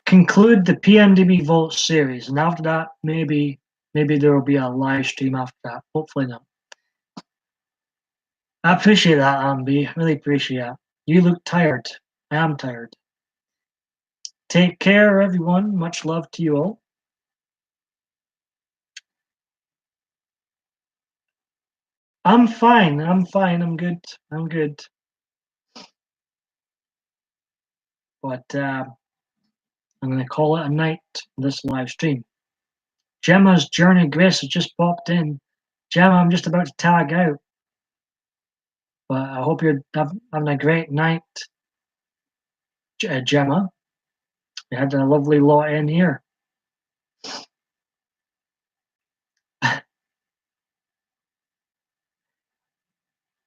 conclude the PMDB Vault series. And after that, maybe there will be a live stream after that. Hopefully not. I appreciate that, Ambi. Really appreciate it. You look tired. I am tired. Take care, everyone. Much love to you all. I'm fine. I'm fine. I'm good. I'm good. But I'm going to call it a night for this live stream. Gemma's Journey Grace has just popped in. Gemma, I'm just about to tag out. But I hope you're having a great night, Gemma. You had a lovely lot in here.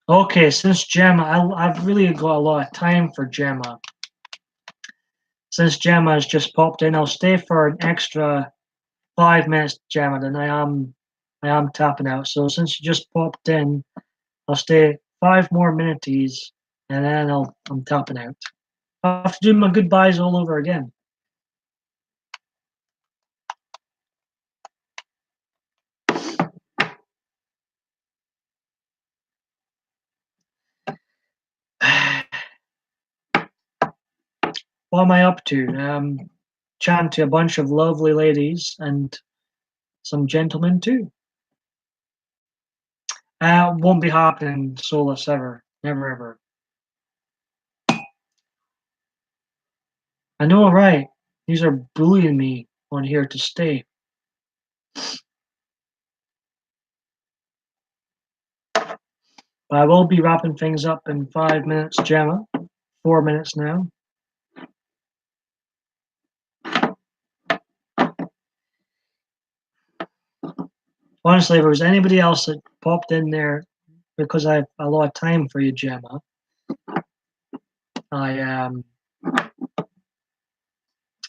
Okay, since Gemma, I've really got a lot of time for Gemma. Since Gemma has just popped in, I'll stay for an extra 5 minutes, Gemma, then I am tapping out. So since you just popped in, I'll stay 5 more minutes, and then I'm tapping out. I'll have to do my goodbyes all over again. What am I up to? Chatting to a bunch of lovely ladies and some gentlemen too. Won't be happening, Solus, ever. Never ever. I know, right? These are bullying me on here to stay. But I will be wrapping things up in 5 minutes, Gemma. 4 minutes now. Honestly, if there was anybody else that popped in there because I have a lot of time for you, Gemma,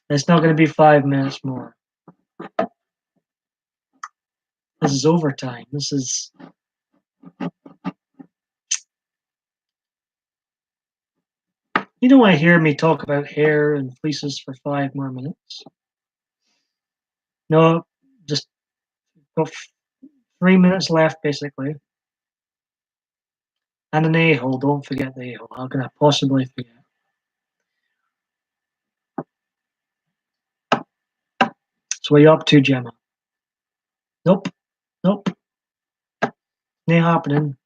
it's not going to be 5 minutes more. This is overtime. This is. You don't want to hear me talk about hair and fleeces for 5 more minutes. No, just got 3 minutes left, basically. And an a-hole. Don't forget the a-hole. How can I possibly forget? So what are you up to, Gemma? Nope. Nope. Ain't happening.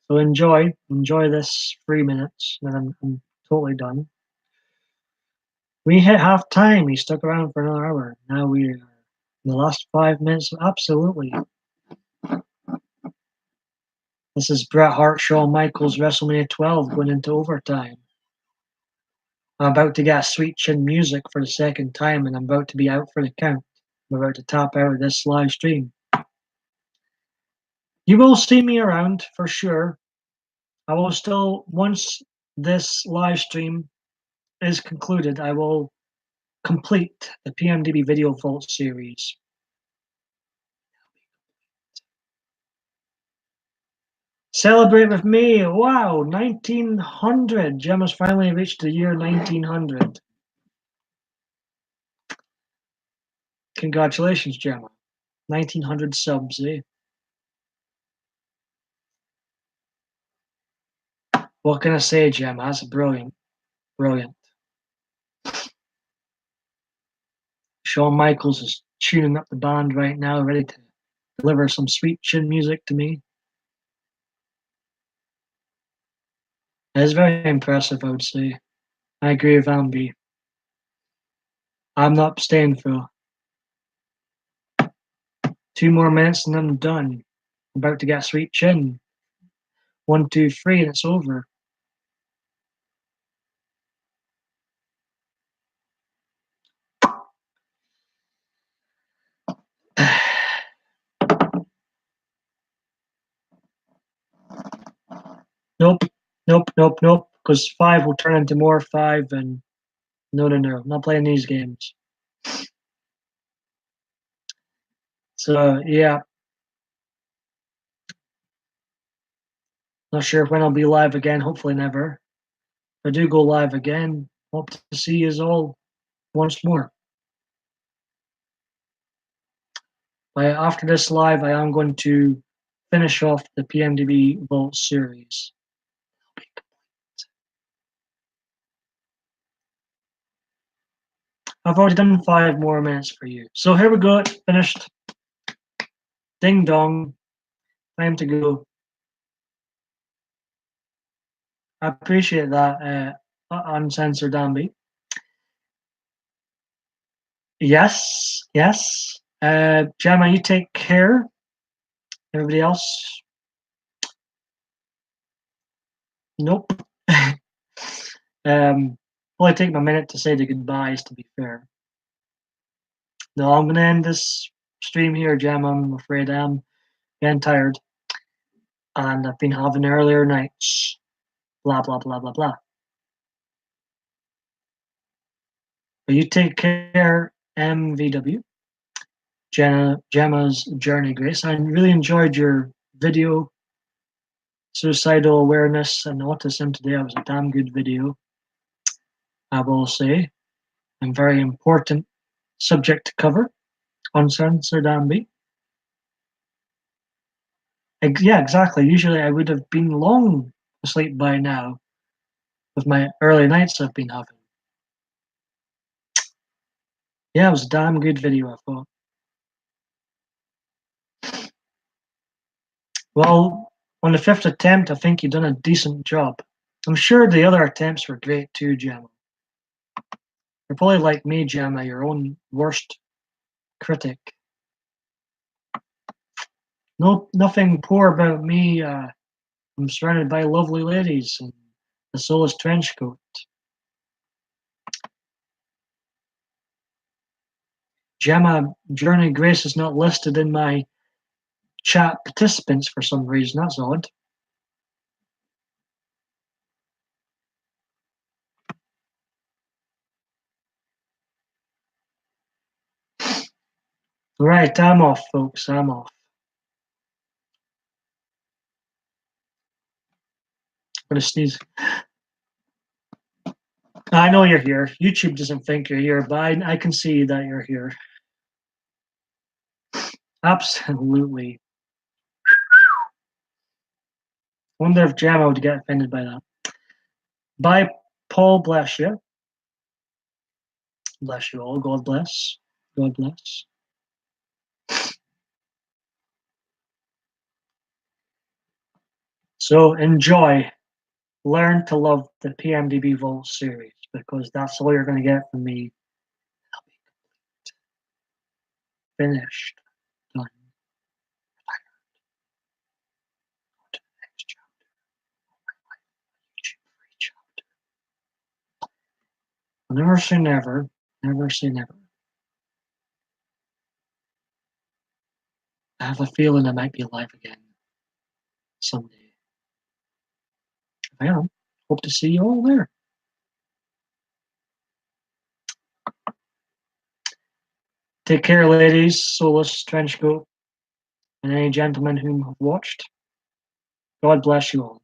So enjoy this 3 minutes, and then I'm totally done. We hit half time. We stuck around for another hour. Now we're in the last 5 minutes. Absolutely. This is Bret Hart, Shawn Michaels, WrestleMania 12 going into overtime. I'm about to get sweet chin music for the second time, and I'm about to be out for the count. I'm about to tap out of this live stream. You will see me around for sure. I will still, once this live stream is concluded, I will complete the PMDB Video Vault series. Celebrate with me! Wow, 1900! Gemma's finally reached the year 1900. Congratulations, Gemma. 1900 subs, eh? What can I say, Gemma? That's brilliant. Brilliant. Shawn Michaels is tuning up the band right now, ready to deliver some sweet chin music to me. It is very impressive, I would say. I agree with Ambi. I'm not staying for 2 more minutes and I'm done. I'm about to get sweet chin. 1, 2, 3, and it's over. Nope, nope. Because 5 will turn into more 5, and no. I'm not playing these games. So, yeah. Not sure when I'll be live again. Hopefully never. If I do go live again, hope to see you all once more. But after this live, I am going to finish off the PMDB Vault series. I've already done 5 more minutes for you. So here we go. It's finished. Ding dong. Time to go. I appreciate that, uncensored Ambi. Yes. Gemma, you take care. Everybody else? Nope. Only take my minute to say the goodbyes, to be fair. No, I'm going to end this stream here, Gemma. I'm afraid I'm getting tired. And I've been having earlier nights. Blah, blah, blah, blah, blah. But you take care, MVW. Gemma's Journey Grace. I really enjoyed your video, Suicidal Awareness and Autism today. It was a damn good video, I will say. And very important subject to cover. Uncensored Ambi. Yeah, exactly. Usually I would have been long asleep by now with my early nights I've been having. Yeah, it was a damn good video, I thought. Well, on the 5th attempt, I think you've done a decent job. I'm sure the other attempts were great too, Gemma. You're probably like me, Gemma, your own worst critic. No, nothing poor about me. I'm surrounded by lovely ladies in the soulless trench coat. Gemma Journey Grace is not listed in my chat participants for some reason. That's odd. Right, I'm off, folks. I'm off. I'm gonna sneeze. I know you're here. YouTube doesn't think you're here, but I can see that you're here. Absolutely. Wonder if Gemma would get offended by that. Bye, Paul. Bless you. Bless you all. God bless. God bless. So enjoy. Learn to love the PMDB Vault series because that's all you're going to get from me. Finished. Done. To the next chapter. YouTube free chapter. Never say never. Never say never. I have a feeling I might be alive again someday. If I am, hope to see you all there. Take care, ladies, Solus, Trenchcoat, and any gentlemen whom have watched. God bless you all.